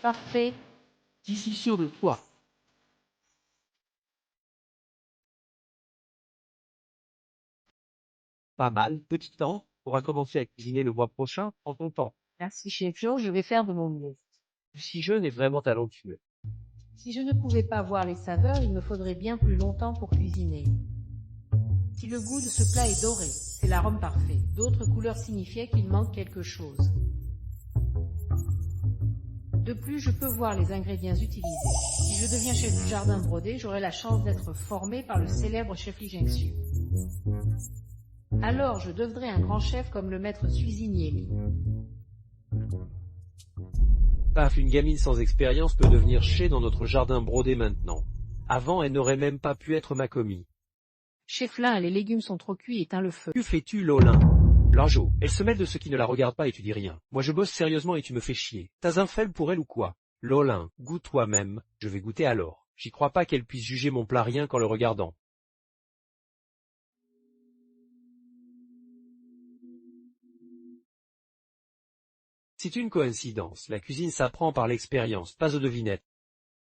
Parfait. Si sûr de toi. Pas mal, petit temps. On va commencer à cuisiner le mois prochain. Prends ton temps. Merci, chef Joe, je vais faire de mon mieux. Si jeune est vraiment talentueux. Si je ne pouvais pas voir les saveurs, il me faudrait bien plus longtemps pour cuisiner. Si le goût de ce plat est doré, c'est l'arôme parfait. D'autres couleurs signifiaient qu'il manque quelque chose. De plus, je peux voir les ingrédients utilisés. Si je deviens chef du jardin brodé, j'aurai la chance d'être formé par le célèbre chef Li Jiangxu. Alors, je deviendrai un grand chef comme le maître cuisinier Li. Paf, une gamine sans expérience peut devenir chef dans notre jardin brodé maintenant. Avant, elle n'aurait même pas pu être ma commis. Chef Lin, les légumes sont trop cuits, éteins le feu. Que fais-tu, Lolin? L'angeau, elle se mêle de ce qui ne la regarde pas et tu dis rien. Moi je bosse sérieusement et tu me fais chier. T'as un faible pour elle ou quoi? Lolin, goûte toi-même, je vais goûter alors. J'y crois pas qu'elle puisse juger mon plat rien qu'en le regardant. C'est une coïncidence, la cuisine s'apprend par l'expérience, pas aux devinettes.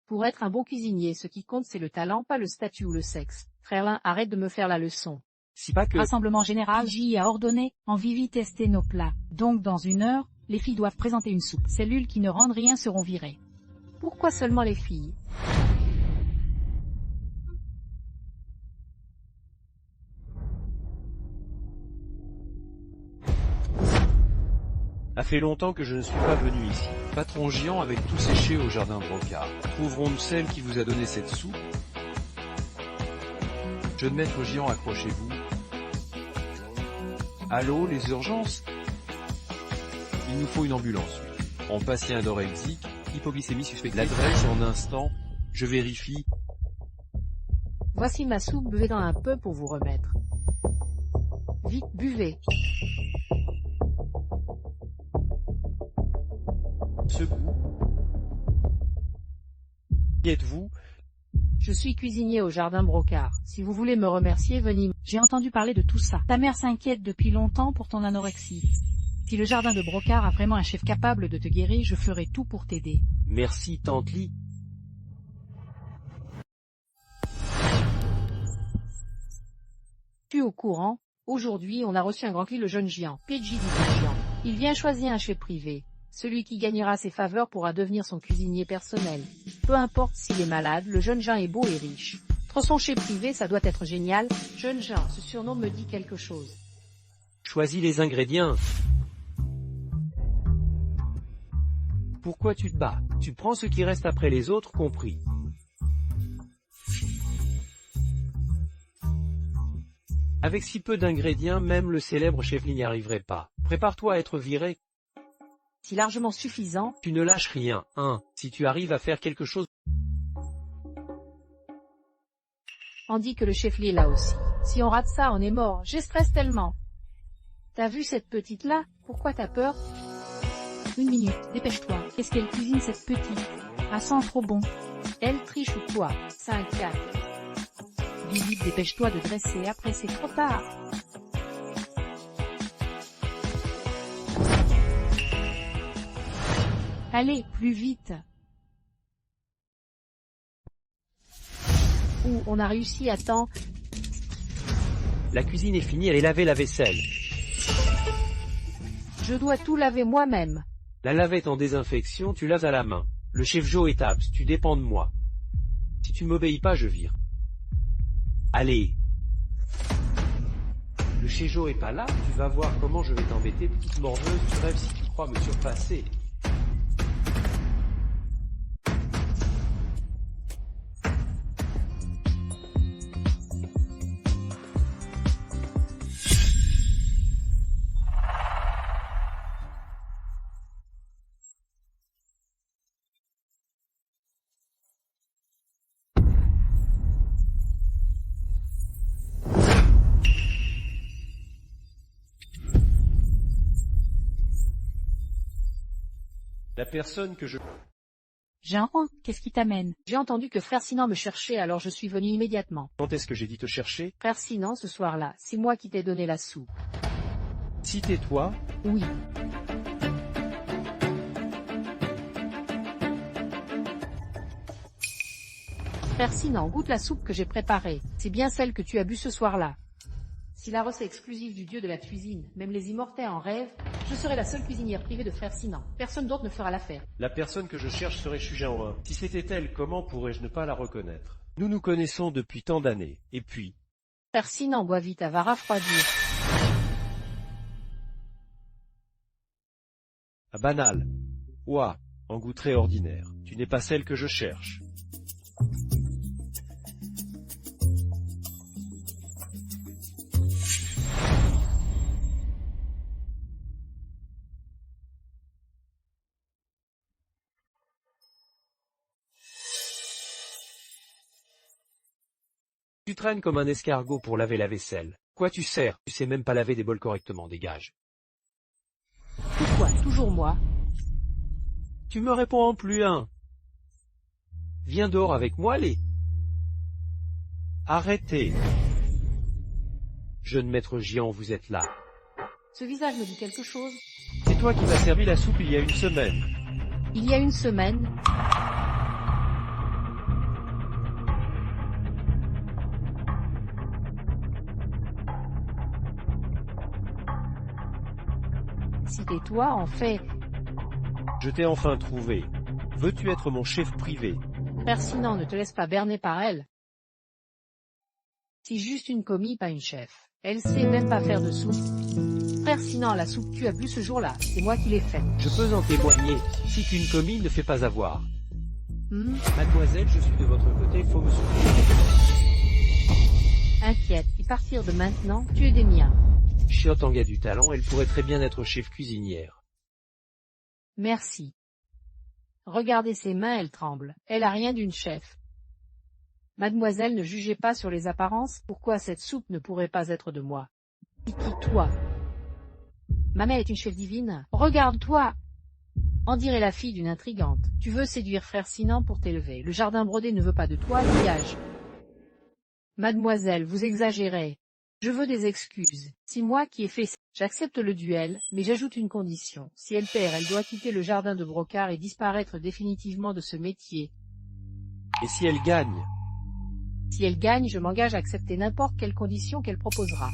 Pour être un bon cuisinier, ce qui compte c'est le talent, pas le statut ou le sexe. Frère Lin, arrête de me faire la leçon. Si pas que... Rassemblement général, J a ordonné, en Vivi tester nos plats. Donc dans 1 heure, les filles doivent présenter une soupe. Cellules qui ne rendent rien seront virées. Pourquoi seulement les filles? Ça fait longtemps que je ne suis pas venu ici. Patron géant avec tout séché au jardin Brocard. Trouverons-nous celle qui vous a donné cette soupe? Jeune maître géant, accrochez-vous. Allô, les urgences? Il nous faut une ambulance. En patient anorexique, hypoglycémie suspectée. L'adresse en instant, je vérifie. Voici ma soupe, buvez-en un peu pour vous remettre. Vite, buvez. Ce goût. Qui êtes-vous? Je suis cuisinier au jardin Brocard. Si vous voulez me remercier, venez. J'ai entendu parler de tout ça. Ta mère s'inquiète depuis longtemps pour ton anorexie. Si le jardin de Brocard a vraiment un chef capable de te guérir, je ferai tout pour t'aider. Merci, tante Li. Tu es au courant? Aujourd'hui, on a reçu un grand client, le jeune géant, PJ du géant. Il vient choisir un chef privé. Celui qui gagnera ses faveurs pourra devenir son cuisinier personnel. Peu importe s'il est malade, le jeune Jean est beau et riche. Trop son chef privé, ça doit être génial. Jeune Jean, ce surnom me dit quelque chose. Choisis les ingrédients. Pourquoi tu te bats? Tu prends ce qui reste après les autres, compris. Avec si peu d'ingrédients, même le célèbre chef Li n'y arriverait pas. Prépare-toi à être viré. C'est largement suffisant. Tu ne lâches rien, hein. Si tu arrives à faire quelque chose... On dit que le chef Li est là aussi. Si on rate ça, on est mort. Je stresse tellement. T'as vu cette petite-là? Pourquoi t'as peur? 1 minute, dépêche-toi. Qu'est-ce qu'elle cuisine cette petite? Ah, sent trop bon. Elle triche ou quoi? 5-4. Vivi, dépêche-toi de dresser, après c'est trop tard. Allez, plus vite. Ouh, on a réussi à temps. La cuisine est finie, allez laver la vaisselle. Je dois tout laver moi-même. La lavette en désinfection, tu laves à la main. Le chef Joe est abs, tu dépends de moi. Si tu ne m'obéis pas, je vire. Allez. Le chef Joe est pas là, tu vas voir comment je vais t'embêter, petite morveuse, tu rêves si tu crois me surpasser. La personne que je... Jean, qu'est-ce qui t'amène? J'ai entendu que frère Sinan me cherchait, alors je suis venu immédiatement. Quand est-ce que j'ai dit te chercher? Frère Sinan, ce soir-là, c'est moi qui t'ai donné la soupe. Si tais-toi. Oui. Frère Sinan, goûte la soupe que j'ai préparée. C'est bien celle que tu as bu ce soir-là. Si la recette exclusive du dieu de la cuisine, même les immortels en rêvent, je serai la seule cuisinière privée de Frère Sinan. Personne d'autre ne fera l'affaire. La personne que je cherche serait Shujanwa. Si c'était elle, comment pourrais-je ne pas la reconnaître? Nous nous connaissons depuis tant d'années, et puis... Frère Sinan, bois vite, elle va refroidir. Ah, banal. Ouah, en goût très ordinaire. Tu n'es pas celle que je cherche. Tu traînes comme un escargot pour laver la vaisselle. Quoi tu sers? Tu sais même pas laver des bols correctement, dégage. Pourquoi toujours moi? Tu me réponds en plus un. Viens dehors avec moi, les. Arrêtez. Jeune maître Jian, vous êtes là. Ce visage me dit quelque chose. C'est toi qui m'as servi la soupe il y a une semaine. Il y a une semaine, c'était toi, en fait. Je t'ai enfin trouvé. Veux-tu être mon chef privé? Frère Sinan, ne te laisse pas berner par elle. C'est juste une commis, pas une chef. Elle sait même pas faire de soupe. Frère Sinan, la soupe que tu as bu ce jour-là, c'est moi qui l'ai faite. Je peux en témoigner, si qu'une commis ne fait pas avoir. Mademoiselle, je suis de votre côté, faut me soutenir. Inquiète, et partir de maintenant, tu es des miens. Chiotte en gars du talent, elle pourrait très bien être chef cuisinière. Merci. Regardez ses mains, elles tremblent. Elle a rien d'une chef. Mademoiselle, ne jugez pas sur les apparences, pourquoi cette soupe ne pourrait pas être de moi? Et qui, toi? Ma mère est une chef divine. Regarde-toi! On dirait la fille d'une intrigante. Tu veux séduire Frère Sinan pour t'élever. Le jardin brodé ne veut pas de toi, dégage. Mademoiselle, vous exagérez. Je veux des excuses. C'est moi qui ai fait ça. J'accepte le duel, mais j'ajoute une condition. Si elle perd, elle doit quitter le jardin de Brocard et disparaître définitivement de ce métier. Et si elle gagne? Si elle gagne, je m'engage à accepter n'importe quelle condition qu'elle proposera.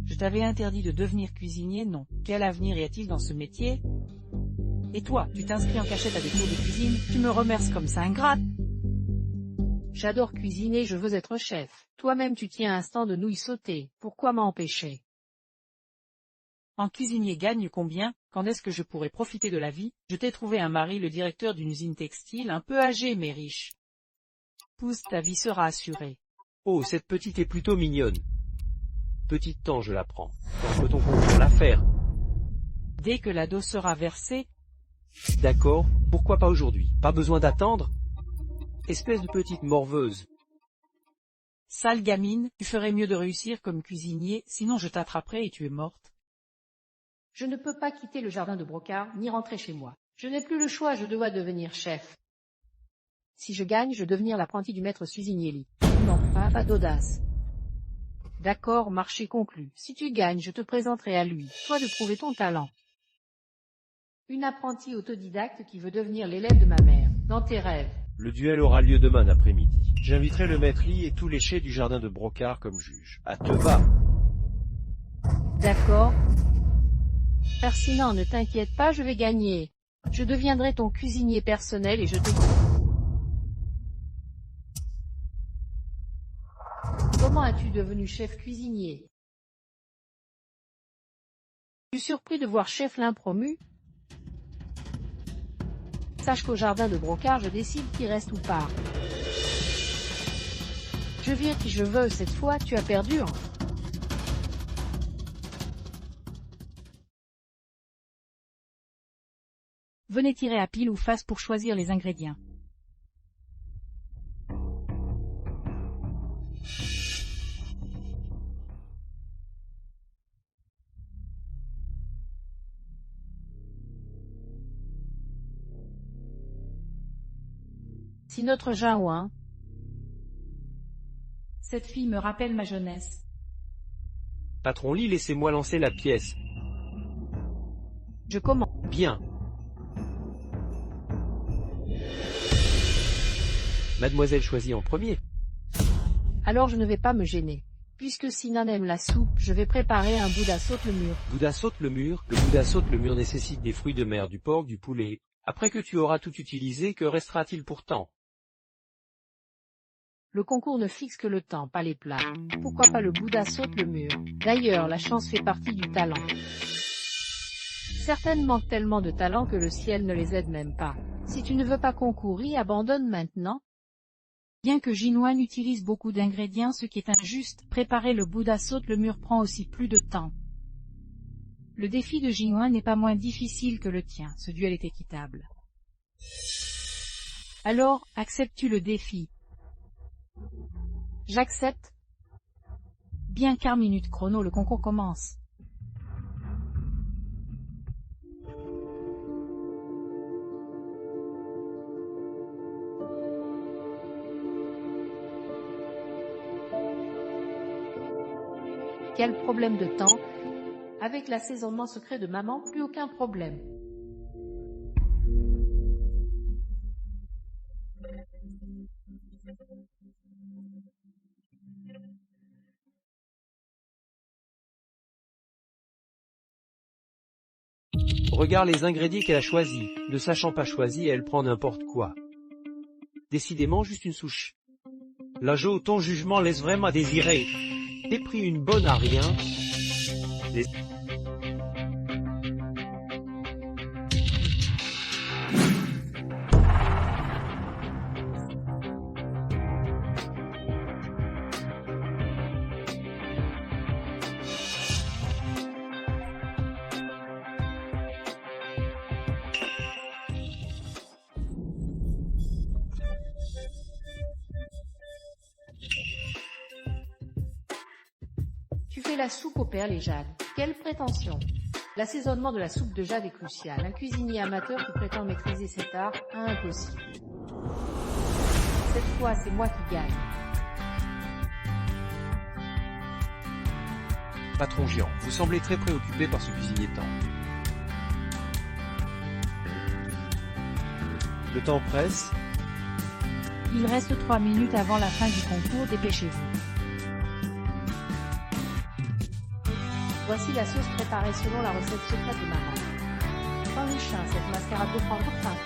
Je t'avais interdit de devenir cuisinier, non. Quel avenir y a-t-il dans ce métier? Et toi, tu t'inscris en cachette à des cours de cuisine, tu me remercies comme ça, ingrate. J'adore cuisiner, je veux être chef. Toi-même tu tiens un stand de nouilles sautées, pourquoi m'empêcher? En cuisinier gagne combien? Quand est-ce que je pourrais profiter de la vie? Je t'ai trouvé un mari, le directeur d'une usine textile, un peu âgé mais riche. Pousse, ta vie sera assurée. Oh, cette petite est plutôt mignonne. Petit temps, je la prends. Quand peut-on conclure l'affaire? Dès que la dose sera versée, D'accord, pourquoi pas aujourd'hui? Pas besoin d'attendre? Espèce de petite morveuse. sale gamine, tu ferais mieux de réussir comme cuisinier, sinon je t'attraperai et tu es morte. Je ne peux pas quitter le jardin de Brocard, ni rentrer chez moi. Je n'ai plus le choix, je dois devenir chef. Si je gagne, je devenir l'apprenti du maître Susigny. Non, pas d'audace. D'accord, marché conclu. Si tu gagnes, je te présenterai à lui, toi de prouver ton talent. Une apprentie autodidacte qui veut devenir l'élève de ma mère, dans tes rêves. Le duel aura lieu demain après-midi. J'inviterai le maître Lee et tous les chefs du jardin de Brocard comme juges. À te va! D'accord. Frère Sinan, ne t'inquiète pas, je vais gagner. Je deviendrai ton cuisinier personnel et je te... Comment as-tu devenu chef cuisinier? Tu es surpris de voir chef l'un promu? Sache qu'au jardin de Brocard, je décide qui reste ou part. Je vire qui je veux, cette fois, tu as perdu, hein. Venez tirer à pile ou face pour choisir les ingrédients. Si notre Jaouin, Cette fille me rappelle ma jeunesse. Patron Lee, laissez-moi lancer la pièce. je commande. Bien. Mademoiselle choisit en premier. Alors je ne vais pas me gêner. Puisque Sinan aime la soupe, je vais préparer un Bouddha saute le mur. Bouddha saute le mur. Le Bouddha saute le mur nécessite des fruits de mer, du porc, du poulet. Après que tu auras tout utilisé, que restera-t-il pourtant? Le concours ne fixe que le temps, pas les plats. Pourquoi pas le Bouddha saute le mur? D'ailleurs, la chance fait partie du talent. Certaines manquent tellement de talent que le ciel ne les aide même pas. Si tu ne veux pas concourir, abandonne maintenant. Bien que Jinwan utilise beaucoup d'ingrédients, ce qui est injuste, préparer le Bouddha saute le mur prend aussi plus de temps. Le défi de Jinwan n'est pas moins difficile que le tien, ce duel est équitable. Alors, acceptes-tu le défi? J'accepte. Bien, car minute chrono, le concours commence. Quel problème de temps? Avec l'assaisonnement secret de maman, plus aucun problème. Regarde les ingrédients qu'elle a choisis. Ne sachant pas choisir, elle prend n'importe quoi. Décidément juste une souche. Là, ton jugement laisse vraiment à désirer. T'es pris une bonne à rien. Tu fais la soupe aux perles et jade. Quelle prétention! L'assaisonnement de la soupe de jade est crucial. Un cuisinier amateur qui prétend maîtriser cet art, impossible. Cette fois, c'est moi qui gagne. Patron géant, vous semblez très préoccupé par ce cuisinier temps. Le temps presse. Il reste 3 minutes avant la fin du concours, dépêchez-vous. Voici la sauce préparée selon la recette secrète de maman. Sans chien, cette mascarade de prendre faim.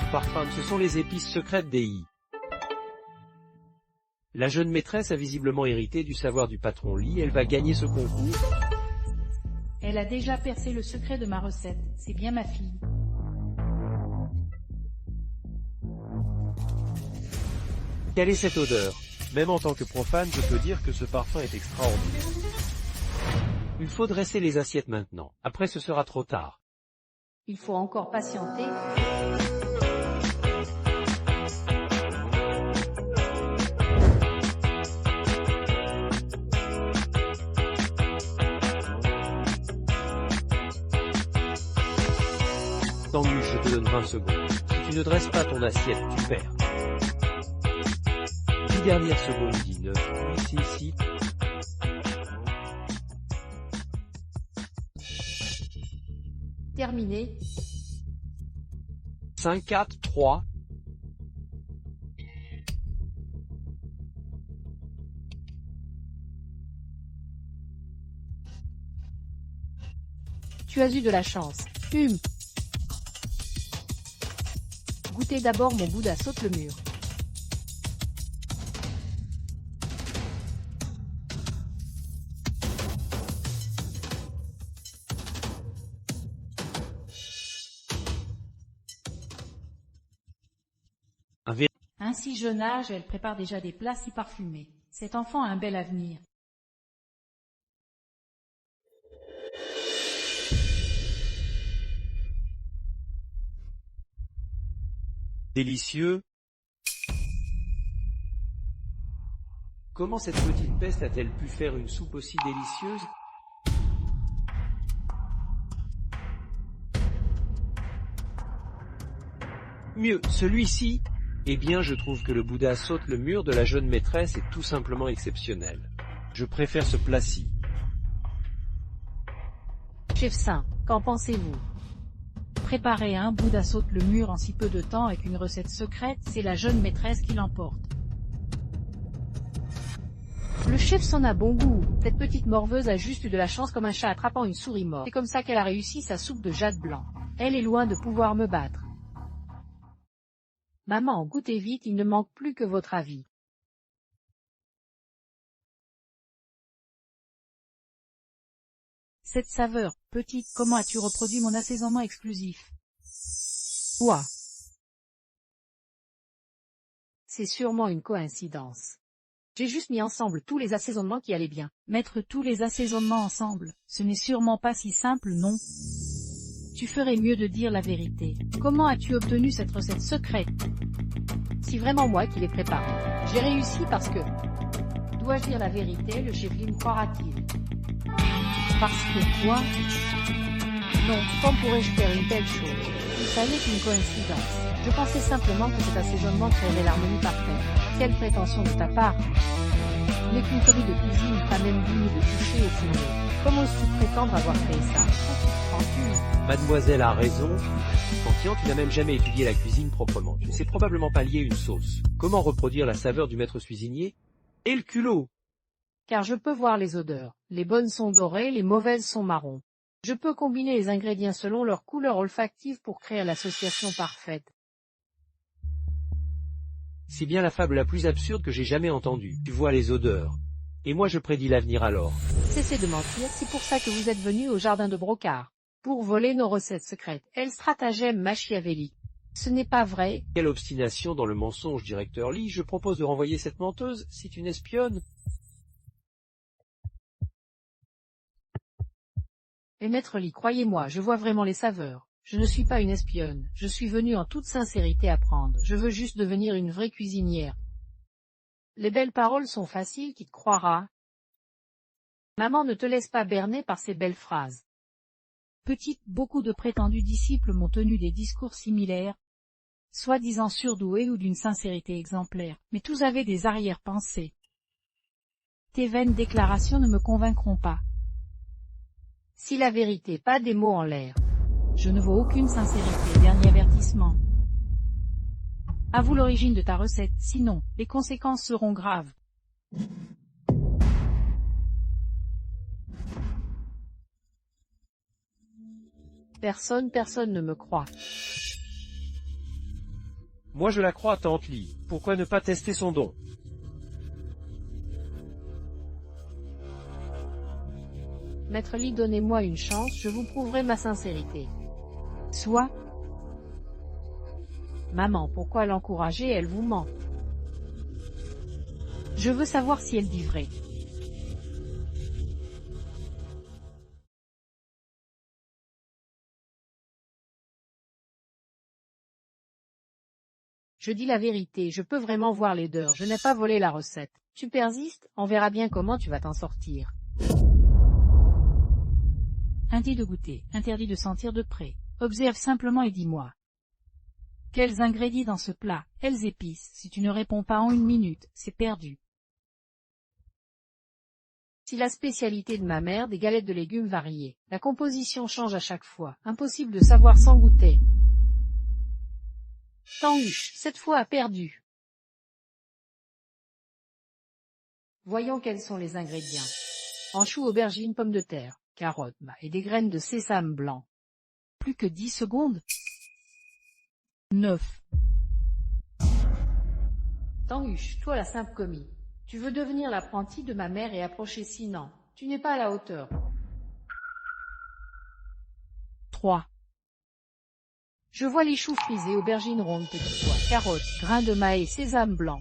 Ce parfum, ce sont les épices secrètes d'Ei. La jeune maîtresse a visiblement hérité du savoir du patron Li, elle va gagner ce concours. Elle a déjà percé le secret de ma recette, c'est bien ma fille. Quelle est cette odeur? Même en tant que profane, je peux dire que ce parfum est extraordinaire. Il faut dresser les assiettes maintenant, après ce sera trop tard. Il faut encore patienter. Tanguy, je te donne 20 secondes. Si tu ne dresses pas ton assiette, tu perds. 10 dernières secondes, 19, 8, 6, 6. Terminé. 5, 4, 3. Tu as eu de la chance. Goûtez d'abord mon Bouddha saute le mur. À un si jeune âge, elle prépare déjà des plats si parfumés. Cet enfant a un bel avenir. Délicieux. Comment cette petite peste a-t-elle pu faire une soupe aussi délicieuse? Mieux, celui-ci? Eh bien, je trouve que le Bouddha saute le mur de la jeune maîtresse est tout simplement exceptionnel. Je préfère ce plat-ci. Chef Saint, qu'en pensez-vous? Préparer un Bouddha saute le mur en si peu de temps avec une recette secrète, c'est la jeune maîtresse qui l'emporte. Le chef Son a bon goût. Cette petite morveuse a juste eu de la chance comme un chat attrapant une souris morte. C'est comme ça qu'elle a réussi sa soupe de jade blanc. Elle est loin de pouvoir me battre. Maman, goûtez vite, il ne manque plus que votre avis. Cette saveur, petite, comment as-tu reproduit mon assaisonnement exclusif? Ouah! C'est sûrement une coïncidence. J'ai juste mis ensemble tous les assaisonnements qui allaient bien. Mettre tous les assaisonnements ensemble, ce n'est sûrement pas si simple, non? Tu ferais mieux de dire la vérité. Comment as-tu obtenu cette recette secrète? C'est vraiment moi qui l'ai préparée. J'ai réussi parce que... Dois-je dire la vérité, le chef Lin croira-t-il? Parce que quoi? Non, comment pourrais-je faire une telle chose? Ça n'est qu'une coïncidence. Je pensais simplement que cet assaisonnement créerait l'harmonie parfaite. Quelle prétention de ta part? N'est qu'une connerie de cuisine, pas même digne de toucher au fourneau. Comment oses-tu prétendre avoir créé ça? Prends-tu? Mademoiselle a raison. Confiant, tu n'as même jamais étudié la cuisine proprement. Tu ne sais probablement pas lier une sauce. Comment reproduire la saveur du maître cuisinier? Et le culot! Car je peux voir les odeurs. Les bonnes sont dorées, les mauvaises sont marron. Je peux combiner les ingrédients selon leur couleur olfactive pour créer l'association parfaite. C'est bien la fable la plus absurde que j'ai jamais entendue. Tu vois les odeurs. Et moi je prédis l'avenir alors. Cessez de mentir, c'est pour ça que vous êtes venu au jardin de Brocard. Pour voler nos recettes secrètes. Elle stratagème machiavélique. Ce n'est pas vrai. Quelle obstination dans le mensonge, directeur Lee. Je propose de renvoyer cette menteuse, c'est une espionne. Et maître Lee, croyez-moi, je vois vraiment les saveurs. Je ne suis pas une espionne, je suis venue en toute sincérité apprendre, je veux juste devenir une vraie cuisinière. Les belles paroles sont faciles, qui te croira? Maman ne te laisse pas berner par ces belles phrases. Petite, beaucoup de prétendus disciples m'ont tenu des discours similaires, soi-disant surdoués ou d'une sincérité exemplaire, mais tous avaient des arrière-pensées. Tes vaines déclarations ne me convaincront pas. Si la vérité, pas des mots en l'air. Je ne vaux aucune sincérité, dernier avertissement. Avoue l'origine de ta recette, sinon, les conséquences seront graves. Personne ne me croit. Moi je la crois, tante Lee. Pourquoi ne pas tester son don? Maître Lee, donnez-moi une chance, je vous prouverai ma sincérité. Soit. Maman, pourquoi l'encourager, elle vous ment. Je veux savoir si elle dit vrai. Je dis la vérité, je peux vraiment voir les l'odeur, je n'ai pas volé la recette. Tu persistes, on verra bien comment tu vas t'en sortir. Interdit de goûter, interdit de sentir de près. Observe simplement et dis-moi. Quels ingrédients dans ce plat? Quelles épices? Si tu ne réponds pas en 1 minute, c'est perdu. Si la spécialité de ma mère, des galettes de légumes variées. La composition change à chaque fois. Impossible de savoir sans goûter. Tanguche, cette fois a perdu. Voyons quels sont les ingrédients. Anchois, aubergines, pommes de terre, carottes et des graines de sésame blanc. Plus que 10 secondes. 9. Tanguche, toi la simple commis. Tu veux devenir l'apprenti de ma mère et approcher sinon. Tu n'es pas à la hauteur. 3. Je vois les choux frisés, aubergines rondes, petits pois, carottes, grains de maïs, sésame blanc.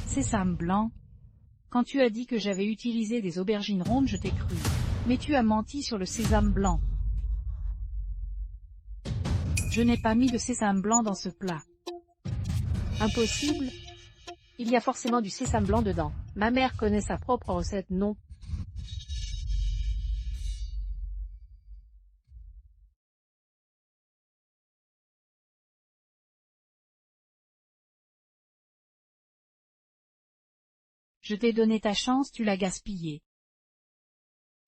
Sésame blanc. Quand tu as dit que j'avais utilisé des aubergines rondes, je t'ai cru. Mais tu as menti sur le sésame blanc. Je n'ai pas mis de sésame blanc dans ce plat. Impossible. Il y a forcément du sésame blanc dedans. Ma mère connaît sa propre recette, non? Je t'ai donné ta chance, tu l'as gaspillée.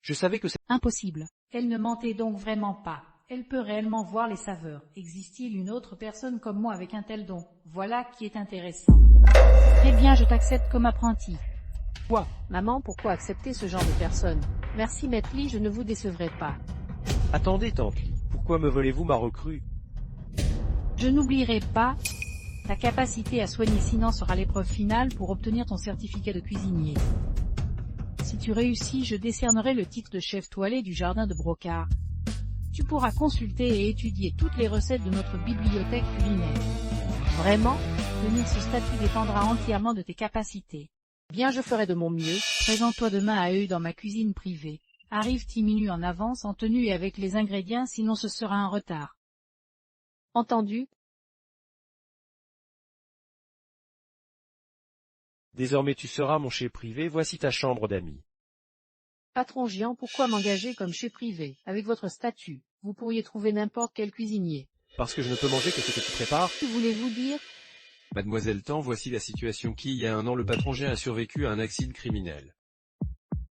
Je savais que c'est... Impossible. Elle ne mentait donc vraiment pas. Elle peut réellement voir les saveurs. Existe-t-il une autre personne comme moi avec un tel don? Voilà qui est intéressant. Très bien, je t'accepte comme apprenti. Quoi? Maman, pourquoi accepter ce genre de personne? Merci Maître Lee, je ne vous décevrai pas. Attendez, tante Lee, pourquoi me volez-vous ma recrue? Je n'oublierai pas. Ta capacité à soigner Sinan sera l'épreuve finale pour obtenir ton certificat de cuisinier. Si tu réussis, je décernerai le titre de chef toilé du jardin de Brocard. Tu pourras consulter et étudier toutes les recettes de notre bibliothèque culinaire. Vraiment? Tenir ce statut dépendra entièrement de tes capacités. Bien, je ferai de mon mieux. Présente-toi demain à eux dans ma cuisine privée. Arrive 10 minutes en avance en tenue et avec les ingrédients, sinon ce sera un retard. Entendu? Désormais tu seras mon chef privé, voici ta chambre d'amis. Patron Jian, pourquoi m'engager comme chef privé? Avec votre statut, vous pourriez trouver n'importe quel cuisinier. Parce que je ne peux manger que ce que tu prépares. Que voulez-vous dire? Mademoiselle Tan, voici la situation il y a 1 an le patron Jian a survécu à un accident criminel.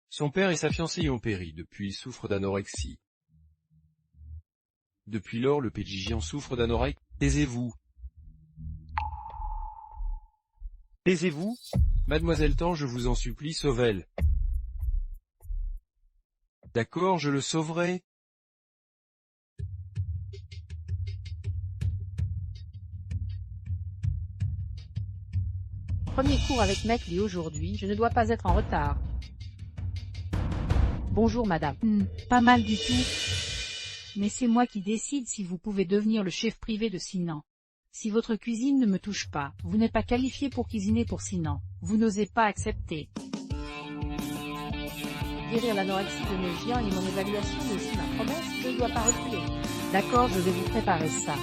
Son père et sa fiancée y ont péri, depuis il souffre d'anorexie. Depuis lors le PJ Jian souffre d'anorexie. Taisez-vous. Taisez-vous. Mademoiselle Tan, je vous en supplie, sauvez-le. D'accord, je le sauverai. Premier cours avec Maître Lee aujourd'hui, je ne dois pas être en retard. Bonjour madame. Pas mal du tout. Mais c'est moi qui décide si vous pouvez devenir le chef privé de Sinan. Si votre cuisine ne me touche pas, vous n'êtes pas qualifié pour cuisiner pour Sinan. Vous n'osez pas accepter. Guérir l'anorexie de mes chiens et mon évaluation, mais aussi ma promesse, je ne dois pas reculer. D'accord, je vais vous préparer ça.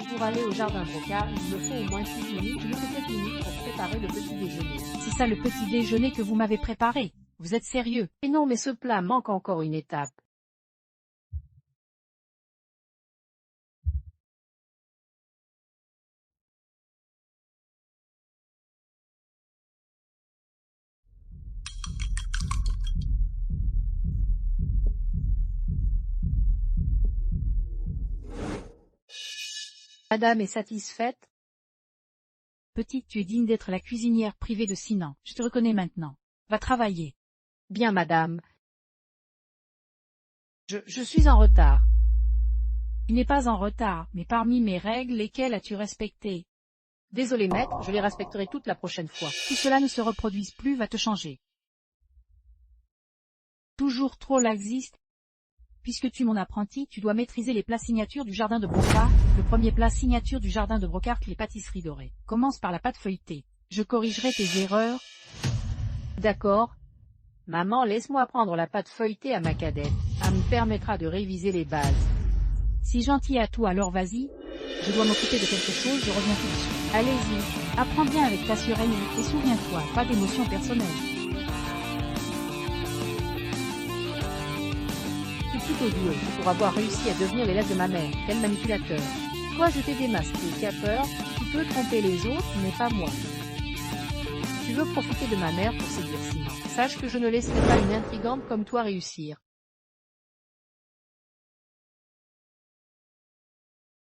Pour aller au jardin Brocard, il me faut au moins 6 minutes, une petite minute pour préparer le petit déjeuner. C'est ça le petit déjeuner que vous m'avez préparé. Vous êtes sérieux? Et non, mais ce plat manque encore une étape. Madame est satisfaite? Petite, tu es digne d'être la cuisinière privée de Sinan. Je te reconnais maintenant. Va travailler. Bien madame. Je suis en retard. Tu n'es pas en retard, mais parmi mes règles, lesquelles as-tu respectées? Désolé maître, je les respecterai toute la prochaine fois. Tout cela ne se reproduise plus, va te changer. Toujours trop laxiste. Puisque tu es mon apprenti, tu dois maîtriser les plats signatures du jardin de Brocard. Le premier plat signature du jardin de Brocard, les pâtisseries dorées. Commence par la pâte feuilletée. Je corrigerai tes erreurs. D'accord. Maman, laisse-moi apprendre la pâte feuilletée à ma cadette. Ça me permettra de réviser les bases. Si gentil à toi, alors vas-y. Je dois m'occuper de quelque chose, je reviens tout de suite. Allez-y, apprends bien avec ta sereineté et souviens-toi, pas d'émotion personnelle. Je suis plutôt doué pour avoir réussi à devenir l'élève de ma mère. Quel manipulateur. Toi, je t'ai démasqué, qui a peur? Tu peux tromper les autres, mais pas moi. Tu veux profiter de ma mère pour séduire Sinan. Sache que je ne laisserai pas une intrigante comme toi réussir.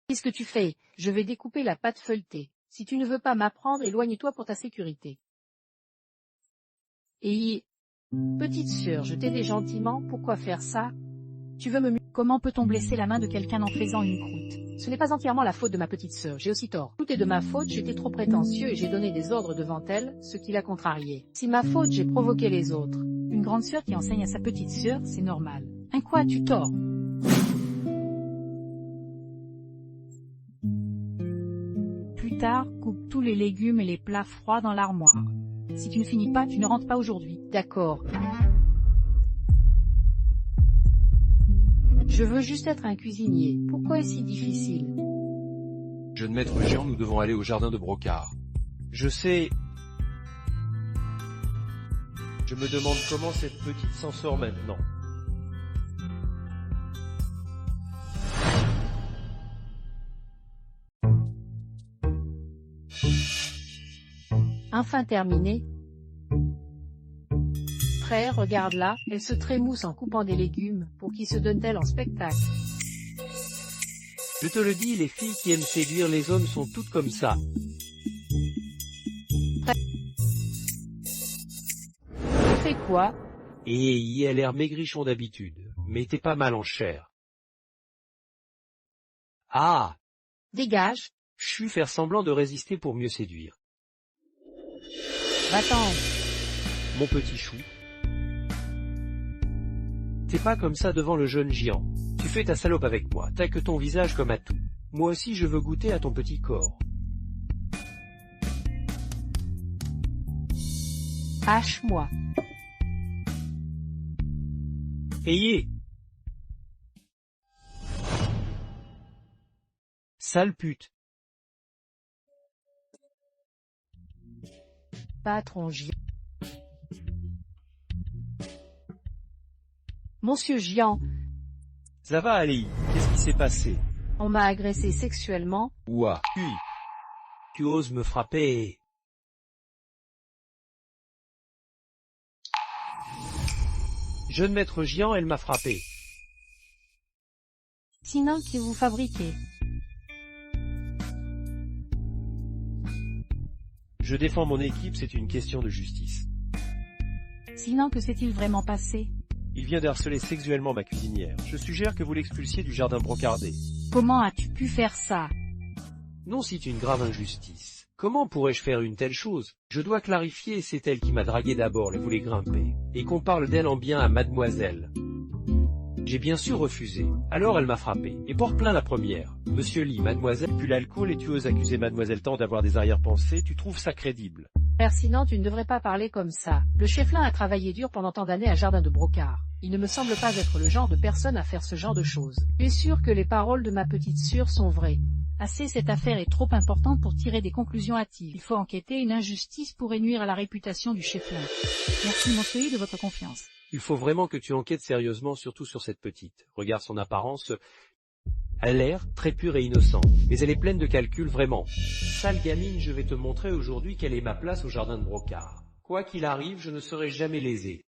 Qu'est-ce que tu fais? Je vais découper la pâte feuilletée. Si tu ne veux pas m'apprendre, éloigne-toi pour ta sécurité. Et... Petite sœur, je t'aidais gentiment, pourquoi faire ça? Tu veux me... Comment peut-on blesser la main de quelqu'un en faisant une croûte? Ce n'est pas entièrement la faute de ma petite sœur, j'ai aussi tort. Tout est de ma faute, j'étais trop prétentieux et j'ai donné des ordres devant elle, ce qui l'a contrariée. Si ma faute, j'ai provoqué les autres. Une grande sœur qui enseigne à sa petite sœur, c'est normal. Un quoi as-tu tort? Plus tard, coupe tous les légumes et les plats froids dans l'armoire. Si tu ne finis pas, tu ne rentres pas aujourd'hui. D'accord. Je veux juste être un cuisinier. Pourquoi est-ce si difficile? Jeune maître Jian, nous devons aller au jardin de Brocard. Je sais. Je me demande comment cette petite s'en sort maintenant. Un enfin terminé? Frère, regarde-la, elle se trémousse en coupant des légumes, pour qui se donne-t-elle en spectacle? Je te le dis, les filles qui aiment séduire les hommes sont toutes comme ça. Tu fais quoi? Et elle a l'air maigrichon d'habitude, mais t'es pas mal en chair. Ah! Dégage, Chut, faire semblant de résister pour mieux séduire. va-t'en. Mon petit chou. T'es pas comme ça devant le jeune géant. Tu fais ta salope avec moi, t'as que ton visage comme atout. Moi aussi je veux goûter à ton petit corps. Hache-moi. Ayez! Sale pute. Patron Gian. Monsieur Gian, Ça va, Ali? Qu'est-ce qui s'est passé? on m'a agressé sexuellement. Ouah, puis, Tu oses me frapper. Jeune maître Gian, elle m'a frappé. Sinon, que vous fabriquez? je défends mon équipe, c'est une question de justice. Sinon, que s'est-il vraiment passé? Il vient de harceler sexuellement ma cuisinière. Je suggère que vous l'expulsiez du jardin brocardé. Comment as-tu pu faire ça? Non, c'est une grave injustice. Comment pourrais-je faire une telle chose? Je dois clarifier, c'est elle qui m'a dragué d'abord et voulait grimper. Et qu'on parle d'elle en bien à mademoiselle. J'ai bien sûr refusé. Alors elle m'a frappé. Et porte plainte la première. Monsieur Lee, mademoiselle, Puis l'alcool et tu oses accuser mademoiselle Tan d'avoir des arrière-pensées, tu trouves ça crédible? Frère Sinan, tu ne devrais pas parler comme ça. Le cheflin a travaillé dur pendant tant d'années à Jardin de Brocard. Il ne me semble pas être le genre de personne à faire ce genre de choses. Tu es sûr que les paroles de ma petite sœur sont vraies? Assez, cette affaire est trop importante pour tirer des conclusions hâtives. Il faut enquêter, une injustice pourrait nuire à la réputation du cheflin. Merci Monsieur Lee de votre confiance. il faut vraiment que tu enquêtes sérieusement, surtout sur cette petite. Regarde son apparence. Elle a l'air très pure et innocente, mais elle est pleine de calculs vraiment. Sale gamine, je vais te montrer aujourd'hui quelle est ma place au jardin de Brocard. Quoi qu'il arrive, je ne serai jamais lésé.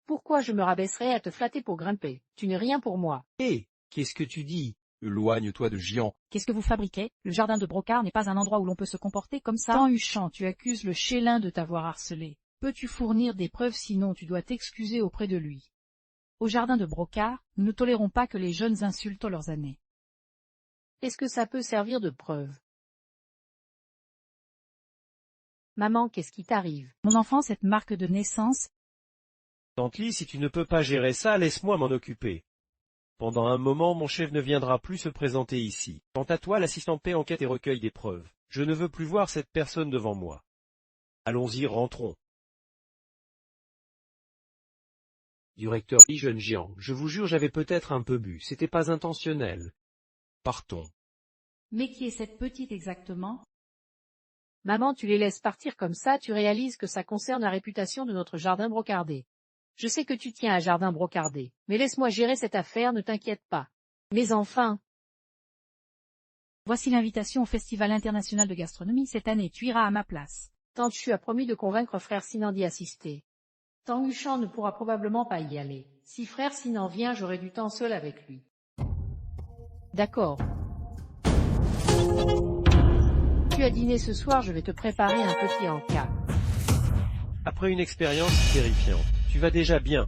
Pourquoi je me rabaisserais à te flatter pour grimper? Tu n'es rien pour moi. Hé, qu'est-ce que tu dis? Éloigne-toi de Gian. Qu'est-ce que vous fabriquez? Le jardin de Brocard n'est pas un endroit où l'on peut se comporter comme ça. Tan Huchant, tu accuses le chélin de t'avoir harcelé. Peux-tu fournir des preuves, sinon tu dois t'excuser auprès de lui. Au jardin de Brocard, nous ne tolérons pas que les jeunes insultent leurs aînés. Est-ce que ça peut servir de preuve? Maman, qu'est-ce qui t'arrive? Mon enfant, cette marque de naissance, Tante Lee, si tu ne peux pas gérer ça, laisse-moi m'en occuper. Pendant un moment, mon chef ne viendra plus se présenter ici. Quant à toi, l'assistant paix enquête et recueille des preuves. Je ne veux plus voir cette personne devant moi. Allons-y, rentrons. Directeur Lee, jeune géant, je vous jure j'avais peut-être un peu bu, c'était pas intentionnel. Partons. mais qui est cette petite exactement? Maman, tu les laisses partir comme ça, tu réalises que ça concerne la réputation de notre jardin brocardé. Je sais que tu tiens à jardin brocardé, mais laisse-moi gérer cette affaire, ne t'inquiète pas. Mais enfin, Voici l'invitation au Festival international de gastronomie cette année, tu iras à ma place. Tanchu a promis de convaincre frère Sinan d'y assister. Tanguchan ne pourra probablement pas y aller. Si frère Sinan vient, j'aurai du temps seul avec lui. D'accord. Tu as dîné ce soir, je vais te préparer un petit encas. Après une expérience terrifiante, tu vas déjà bien.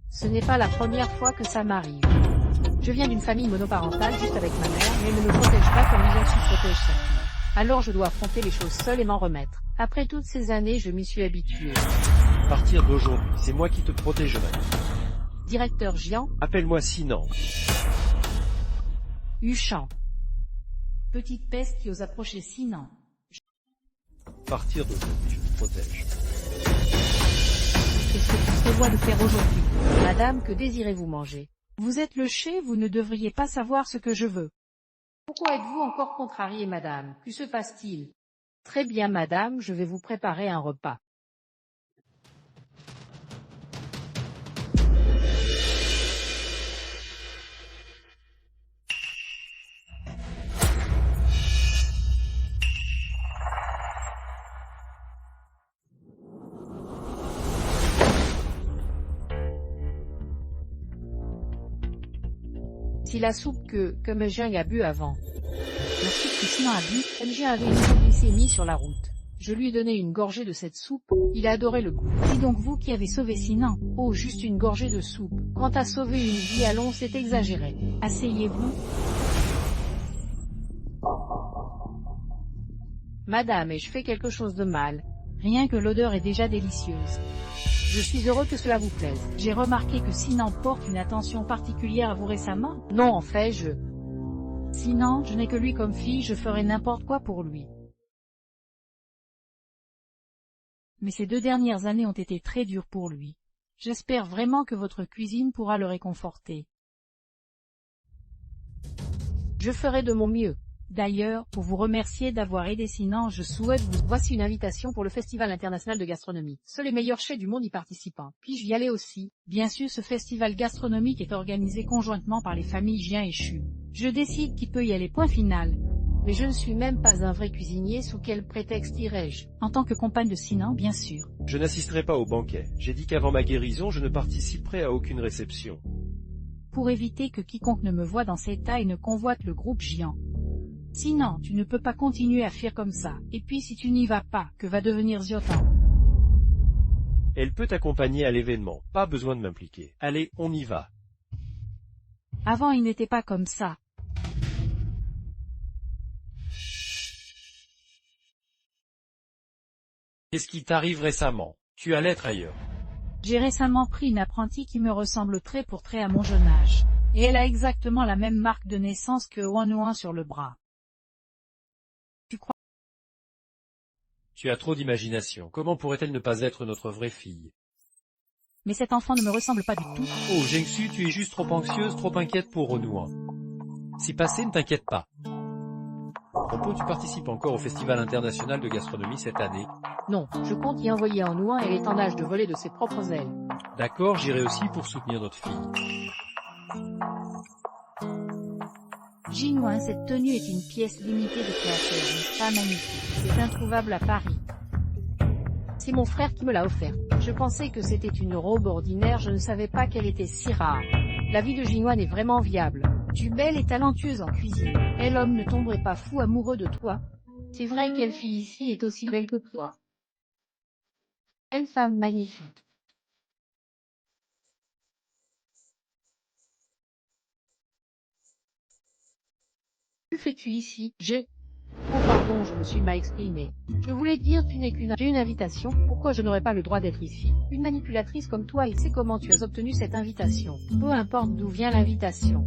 Ce n'est pas la première fois que ça m'arrive. Je viens d'une famille monoparentale juste avec ma mère, mais elle ne me protège pas comme Miyashi protège sa fille. Alors je dois affronter les choses seule et m'en remettre. Après toutes ces années, je m'y suis habitué. À partir d'aujourd'hui, c'est moi qui te protégerai. Directeur Jian, Appelle-moi Sinan. Huchan. Petite peste qui ose approcher Sinan. À partir d'aujourd'hui, je te protège. Qu'est-ce que tu prévois de faire aujourd'hui? Madame, que désirez-vous manger? Vous êtes le chef, vous ne devriez pas savoir ce que je veux. Pourquoi êtes-vous encore contrariée, madame? Que se passe-t-il? Très bien, madame, je vais vous préparer un repas. Si la soupe que Mejing a bu avant. La soupe que Sinan a bu, Mejing avait une hypoglycémie sur la route. Je lui ai donné une gorgée de cette soupe, il a adoré le goût. c'est donc vous qui avez sauvé Sinan. Oh, juste une gorgée de soupe. Quant à sauver une vie, allons, c'est exagéré. Asseyez-vous. Madame, ai-je fait quelque chose de mal? Rien que l'odeur est déjà délicieuse. Je suis heureux que cela vous plaise. J'ai remarqué que Sinan porte une attention particulière à vous récemment. Non, en fait, Sinan, je n'ai que lui comme fille, je ferai n'importe quoi pour lui. Mais ces 2 dernières années ont été très dures pour lui. J'espère vraiment que votre cuisine pourra le réconforter. Je ferai de mon mieux. D'ailleurs, pour vous remercier d'avoir aidé Sinan, je souhaite vous... Voici une invitation pour le Festival international de gastronomie. Seuls les meilleurs chefs du monde y participent. Puis-je y aller aussi? Bien sûr, ce festival gastronomique est organisé conjointement par les familles Jian et Xu. Je décide qui peut y aller, point final. Mais je ne suis même pas un vrai cuisinier, sous quel prétexte irais-je? En tant que compagne de Sinan, bien sûr. Je n'assisterai pas au banquet. J'ai dit qu'avant ma guérison, je ne participerai à aucune réception. Pour éviter que quiconque ne me voie dans cet état et ne convoite le groupe Jian. Sinan, tu ne peux pas continuer à fuir comme ça. Et puis si tu n'y vas pas, que va devenir Ziotan? Elle peut t'accompagner à l'événement. Pas besoin de m'impliquer. Allez, on y va. Avant il n'était pas comme ça. Qu'est-ce qui t'arrive récemment? Tu as l'être ailleurs. J'ai récemment pris une apprentie qui me ressemble trait pour trait à mon jeune âge. Et elle a exactement la même marque de naissance que Wanouan sur le bras. Tu crois? Tu as trop d'imagination. Comment pourrait-elle ne pas être notre vraie fille? Mais cet enfant ne me ressemble pas du tout. Oh, Jengsu, tu es juste trop anxieuse, trop inquiète pour Renouan. Si passé, ne t'inquiète pas. À propos, tu participes encore au Festival international de gastronomie cette année? Non, je compte y envoyer en Nouan, elle est en âge de voler de ses propres ailes. D'accord, j'irai aussi pour soutenir notre fille. Jinuan, cette tenue est une pièce limitée de créateur, n'est-ce pas magnifique? C'est introuvable à Paris. C'est mon frère qui me l'a offert. Je pensais que c'était une robe ordinaire, je ne savais pas qu'elle était si rare. La vie de Jinuan est vraiment viable. Tu es belle et talentueuse en cuisine. Quel homme ne tomberait pas fou amoureux de toi? C'est vrai, quelle fille ici est aussi belle que toi. Quelle femme magnifique. Que fais-tu ici? Oh pardon, je me suis mal exprimée. Je voulais dire, tu n'es qu'une... J'ai une invitation, pourquoi je n'aurais pas le droit d'être ici? Une manipulatrice comme toi, il sait comment tu as obtenu cette invitation. Peu importe d'où vient l'invitation.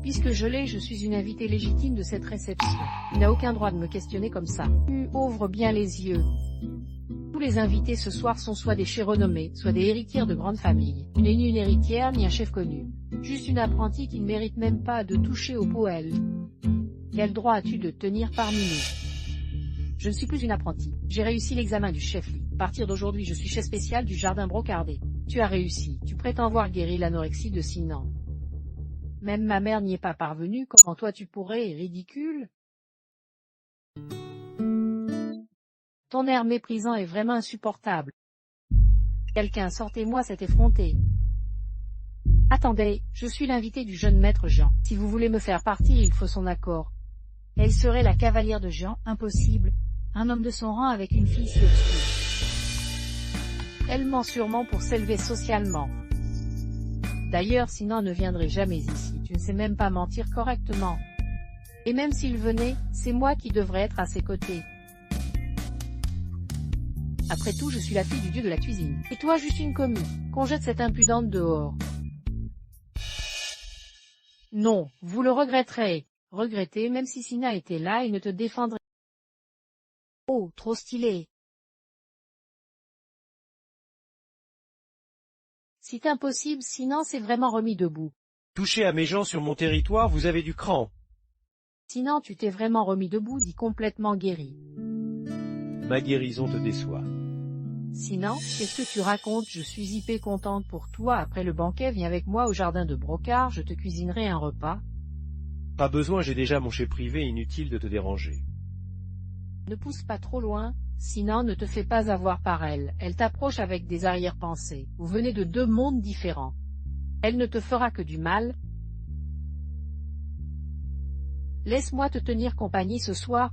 Puisque je l'ai, je suis une invitée légitime de cette réception. Tu n'as aucun droit de me questionner comme ça. Tu ouvres bien les yeux. Tous les invités ce soir sont soit des chefs renommés, soit des héritières de grandes familles. Tu n'es ni une héritière, ni un chef connu. Juste une apprentie qui ne mérite même pas de toucher au poêle. Quel droit as-tu de tenir parmi nous? Je ne suis plus une apprentie. J'ai réussi l'examen du chef-lit. À partir d'aujourd'hui, je suis chef spécial du jardin brocardé. Tu as réussi. Tu prétends avoir guéri l'anorexie de Sinan. Même ma mère n'y est pas parvenue, comment toi tu pourrais, ridicule? Ton air méprisant est vraiment insupportable. Quelqu'un, sortez-moi cet effronté. Attendez, je suis l'invité du jeune maître Jean. Si vous voulez me faire partir, il faut son accord. Elle serait la cavalière de Jean, impossible. Un homme de son rang avec une fille si obscure. Elle ment sûrement pour s'élever socialement. D'ailleurs, Sinan ne viendrait jamais ici, tu ne sais même pas mentir correctement. Et même s'il venait, c'est moi qui devrais être à ses côtés. Après tout, je suis la fille du dieu de la cuisine. Et toi, juste une commis. Qu'on jette cette impudente dehors. Non, vous le regretterez. Regretter, même si Sina était là et ne te défendrait. Oh, trop stylé. C'est impossible, Sinan s'est vraiment remis debout. Touchez à mes gens sur mon territoire, vous avez du cran. Sinan, tu t'es vraiment remis debout, dit complètement guéri. Ma guérison te déçoit. Sinan, qu'est-ce que tu racontes? Je suis hyper contente pour toi. Après le banquet, viens avec moi au jardin de Brocard, je te cuisinerai un repas. Pas besoin, j'ai déjà mon chez privé, inutile de te déranger. Ne pousse pas trop loin, Sinan, ne te fais pas avoir par elle. Elle t'approche avec des arrière-pensées. Vous venez de deux mondes différents. Elle ne te fera que du mal. Laisse-moi te tenir compagnie ce soir.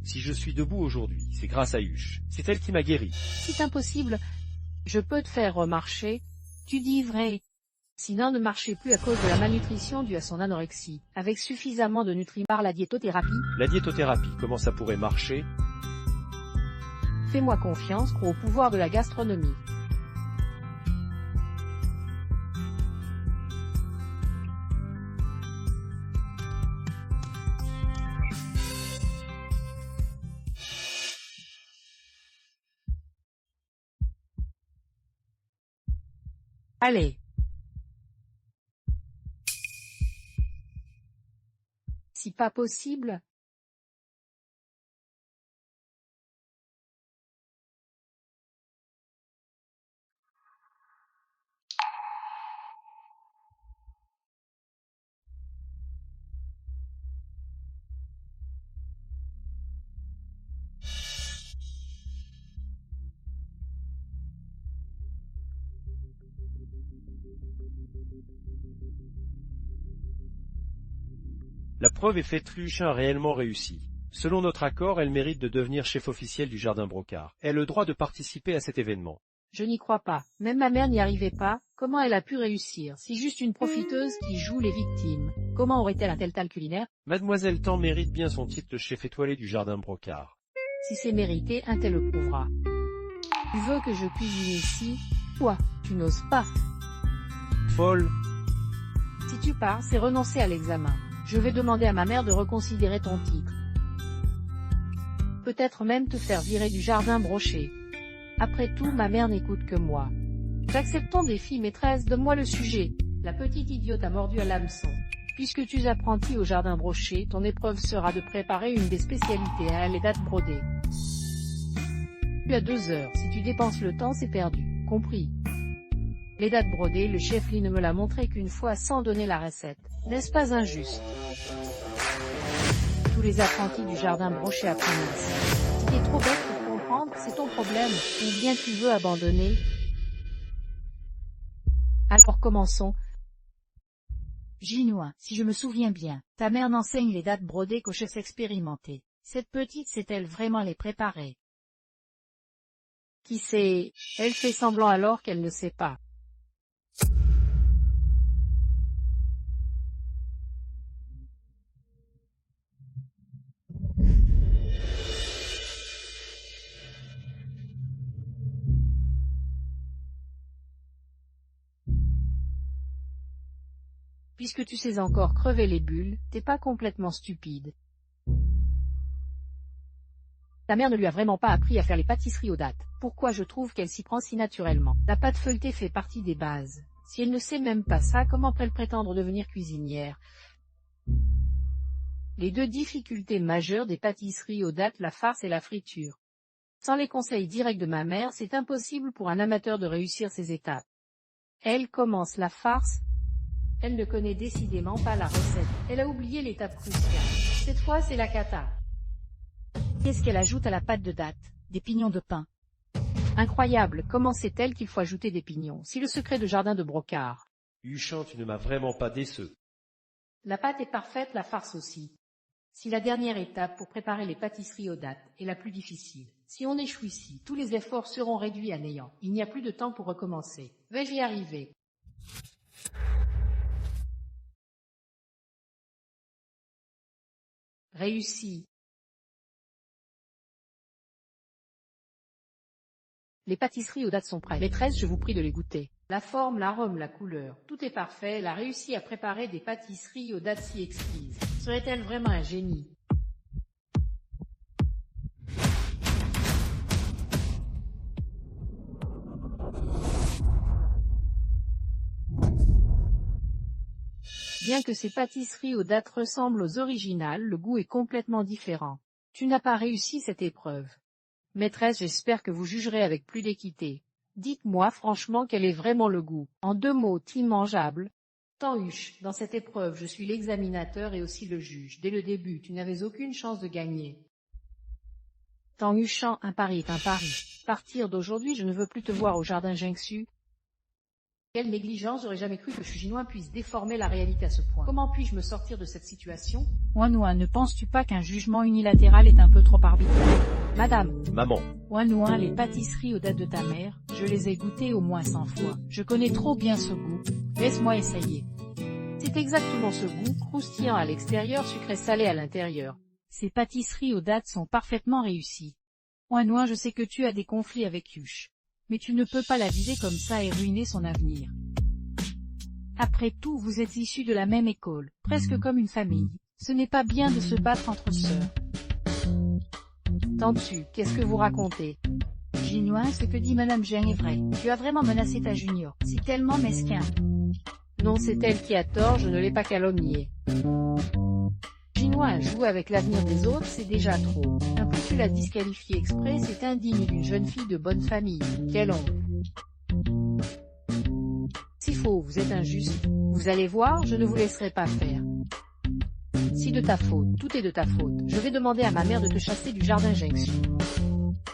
Si je suis debout aujourd'hui, c'est grâce à Huche. C'est elle qui m'a guéri. C'est impossible. Je peux te faire remarcher. Tu dis vrai. Sinon ne marchez plus à cause de la malnutrition due à son anorexie. Avec suffisamment de nutriments par la diétothérapie, La diétothérapie, comment ça pourrait marcher? fais-moi confiance, crois au pouvoir de la gastronomie. Allez. Si pas possible, La preuve est faite, Huche a réellement réussi. Selon notre accord, elle mérite de devenir chef officiel du Jardin Brocard. Elle a le droit de participer à cet événement. je n'y crois pas. Même ma mère n'y arrivait pas. Comment elle a pu réussir? Si juste une profiteuse qui joue les victimes. Comment aurait-elle un tel talent culinaire? Mademoiselle Tan mérite bien son titre de chef étoilé du Jardin Brocard. Si c'est mérité, un tel le prouvera. Tu veux que je cuisine ici? Toi, tu n'oses pas. Folle. Si tu pars, c'est renoncer à l'examen. Je vais demander à ma mère de reconsidérer ton titre. Peut-être même te faire virer du jardin broché. Après tout, ma mère n'écoute que moi. J'accepte ton défi, maîtresse, donne-moi le sujet. La petite idiote a mordu à l'hameçon. Puisque tu es apprenti au jardin broché, ton épreuve sera de préparer une des spécialités à les dattes brodées. Tu as 2 heures, si tu dépenses le temps, c'est perdu. Compris? Les dattes brodées, le chef Lee ne me l'a montré qu'une fois sans donner la recette. N'est-ce pas injuste? Tous les apprentis du jardin broché apprennent ainsi. Si t'es trop bête pour comprendre, c'est ton problème, ou bien tu veux abandonner. Alors commençons. Ginois, si je me souviens bien, ta mère n'enseigne les dattes brodées qu'aux chefs expérimentés. Cette petite sait-elle vraiment les préparer? Qui sait? Elle fait semblant alors qu'elle ne sait pas. Puisque tu sais encore crever les bulles, t'es pas complètement stupide. Ta mère ne lui a vraiment pas appris à faire les pâtisseries aux dattes. Pourquoi je trouve qu'elle s'y prend si naturellement? La pâte feuilletée fait partie des bases. Si elle ne sait même pas ça, comment peut-elle prétendre devenir cuisinière? Les 2 difficultés majeures des pâtisseries aux dattes, la farce et la friture. Sans les conseils directs de ma mère, c'est impossible pour un amateur de réussir ces étapes. Elle commence la farce. Elle ne connaît décidément pas la recette. Elle a oublié l'étape cruciale. Cette fois, c'est la cata. Qu'est-ce qu'elle ajoute à la pâte de dattes? Des pignons de pain. Incroyable, comment sait-elle qu'il faut ajouter des pignons? Si le secret de jardin de Brocard. Huche, tu ne m'as vraiment pas déçu. La pâte est parfaite, la farce aussi. Si la dernière étape pour préparer les pâtisseries aux dattes est la plus difficile, si on échoue ici, tous les efforts seront réduits à néant. Il n'y a plus de temps pour recommencer. Vais-je y arriver? Réussi. Les pâtisseries aux dattes sont prêtes. Maîtresse, je vous prie de les goûter. La forme, l'arôme, la couleur, tout est parfait. Elle a réussi à préparer des pâtisseries aux dattes si exquises. Serait-elle vraiment un génie? Bien que ces pâtisseries aux dattes ressemblent aux originales, le goût est complètement différent. Tu n'as pas réussi cette épreuve. Maîtresse, j'espère que vous jugerez avec plus d'équité. Dites-moi franchement quel est vraiment le goût. En 2 mots, immangeable. Tanhuche, dans cette épreuve, je suis l'examinateur et aussi le juge. Dès le début, tu n'avais aucune chance de gagner. Tanhuchant, un pari est un pari. Partir d'aujourd'hui, je ne veux plus te voir au jardin Jingsu. Quelle négligence, j'aurais jamais cru que Shujinoin puisse déformer la réalité à ce point. Comment puis-je me sortir de cette situation? Wanouin, ne penses-tu pas qu'un jugement unilatéral est un peu trop arbitraire? Madame, Maman, Wanouin, les pâtisseries aux dates de ta mère, je les ai goûtées au moins 100 fois. Je connais trop bien ce goût. Laisse-moi essayer. c'est exactement ce goût, croustillant à l'extérieur, sucré salé à l'intérieur. Ces pâtisseries aux dates sont parfaitement réussies. Wanouin, je sais que tu as des conflits avec Yush. Mais tu ne peux pas la viser comme ça et ruiner son avenir. Après tout, vous êtes issus de la même école, presque comme une famille. Ce n'est pas bien de se battre entre sœurs. T'en-tu, qu'est-ce que vous racontez? Jinouin, ce que dit Madame Jean est vrai. Tu as vraiment menacé ta junior. C'est tellement mesquin. Non, c'est elle qui a tort, je ne l'ai pas calomniée. Chinois jouer avec l'avenir des autres, c'est déjà trop. Un peu tu l'as disqualifié exprès, c'est indigne d'une jeune fille de bonne famille. Quelle honte. C'est faux, vous êtes injuste. Vous allez voir, je ne vous laisserai pas faire. Si de ta faute, tout est de ta faute. Je vais demander à ma mère de te chasser du jardin Jingsu.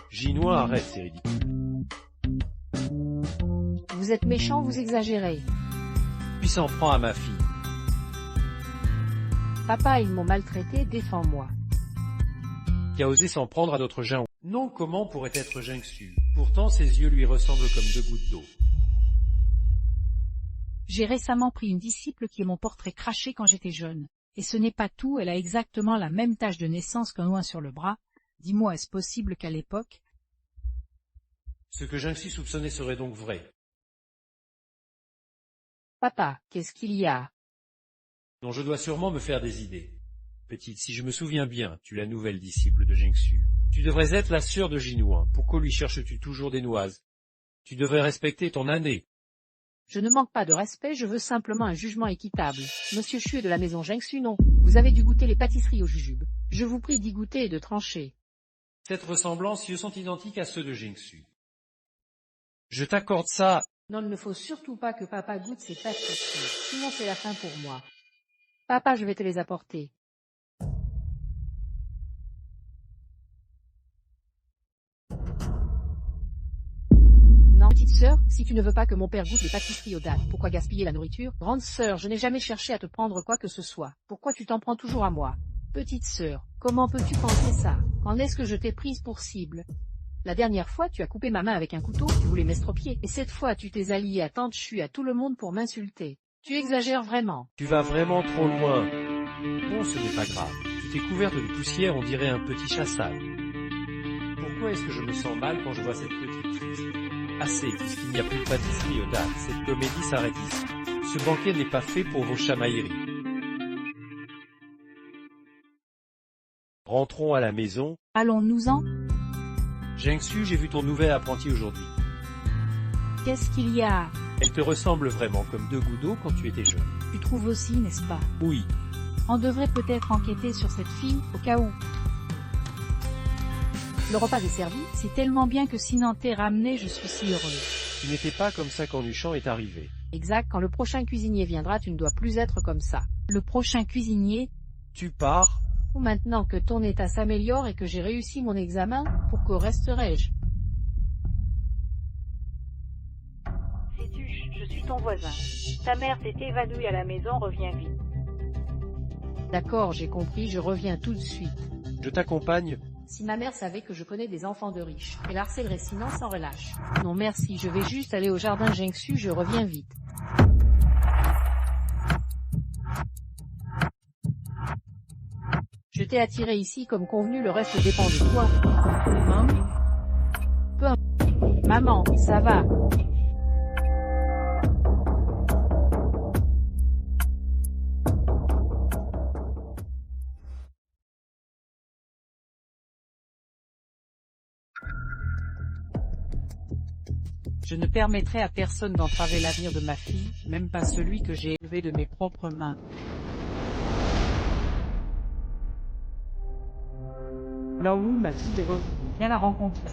Ginois, arrête, c'est ridicule. Vous êtes méchant, vous exagérez. Puis s'en prend à ma fille. Papa, ils m'ont maltraité, défends-moi. Qui a osé s'en prendre à notre Jean. Non, comment pourrait être Jingsu? Pourtant ses yeux lui ressemblent comme deux gouttes d'eau. J'ai récemment pris une disciple qui est mon portrait craché quand j'étais jeune. Et ce n'est pas tout, elle a exactement la même tache de naissance qu'un oin sur le bras. Dis-moi, est-ce possible qu'à l'époque... Ce que Jingsu soupçonnait serait donc vrai. Papa, qu'est-ce qu'il y a? Non, je dois sûrement me faire des idées. Petite, si je me souviens bien, tu es la nouvelle disciple de Jingsu. Tu devrais être la sœur de Jinouin. Pourquoi lui cherches-tu toujours des noises? Tu devrais respecter ton année. Je ne manque pas de respect, je veux simplement un jugement équitable. Monsieur Chu est de la maison Jingsu, non. Vous avez dû goûter les pâtisseries au jujube. Je vous prie d'y goûter et de trancher. Cette ressemblance, yeux sont identiques à ceux de Jingsu. Je t'accorde ça. Non, il ne faut surtout pas que papa goûte ces pâtisseries, sinon c'est la fin pour moi. Papa, je vais te les apporter. Non, petite sœur, si tu ne veux pas que mon père goûte les pâtisseries aux dattes, pourquoi gaspiller la nourriture? Grande sœur, je n'ai jamais cherché à te prendre quoi que ce soit. Pourquoi tu t'en prends toujours à moi? Petite sœur, comment peux-tu penser ça? Quand est-ce que je t'ai prise pour cible? La dernière fois, tu as coupé ma main avec un couteau, tu voulais m'estropier. Et cette fois, tu t'es allié à Tante Chu, à tout le monde pour m'insulter. Tu exagères vraiment. Tu vas vraiment trop loin. Bon, ce n'est pas grave. Tu t'es couverte de poussière, on dirait un petit chat sale. Pourquoi est-ce que je me sens mal quand je vois cette petite triste? Assez, puisqu'il n'y a plus de pâtisserie aux dates. Cette comédie s'arrête ici. Ce banquet n'est pas fait pour vos chamailleries. Rentrons à la maison. Allons-nous-en? Jingsu, j'ai vu ton nouvel apprenti aujourd'hui. Qu'est-ce qu'il y a? Elle te ressemble vraiment comme deux gouttes d'eau quand tu étais jeune. Tu trouves aussi, n'est-ce pas? Oui. On devrait peut-être enquêter sur cette fille, au cas où. Le repas est servi. C'est tellement bien que si Nantais ramené, je suis si heureuse. Tu n'étais pas comme ça quand Nuchan est arrivé. Exact, quand le prochain cuisinier viendra, tu ne dois plus être comme ça. Le prochain cuisinier? Tu pars? Ou maintenant que ton état s'améliore et que j'ai réussi mon examen, pourquoi resterai-je? C'est Tuche, je suis ton voisin. Ta mère s'est évanouie à la maison, reviens vite. D'accord, j'ai compris, je reviens tout de suite. Je t'accompagne. Si ma mère savait que je connais des enfants de riches, elle harcèlerait sinon sans relâche. Non merci, je vais juste aller au jardin Jingsu, je reviens vite. Je t'ai attiré ici comme convenu, le reste dépend de toi. Hein? Maman, ça va. Je ne permettrai à personne d'entraver l'avenir de ma fille, même pas celui que j'ai élevé de mes propres mains. Là où ma fille est revenue, viens la rencontrer.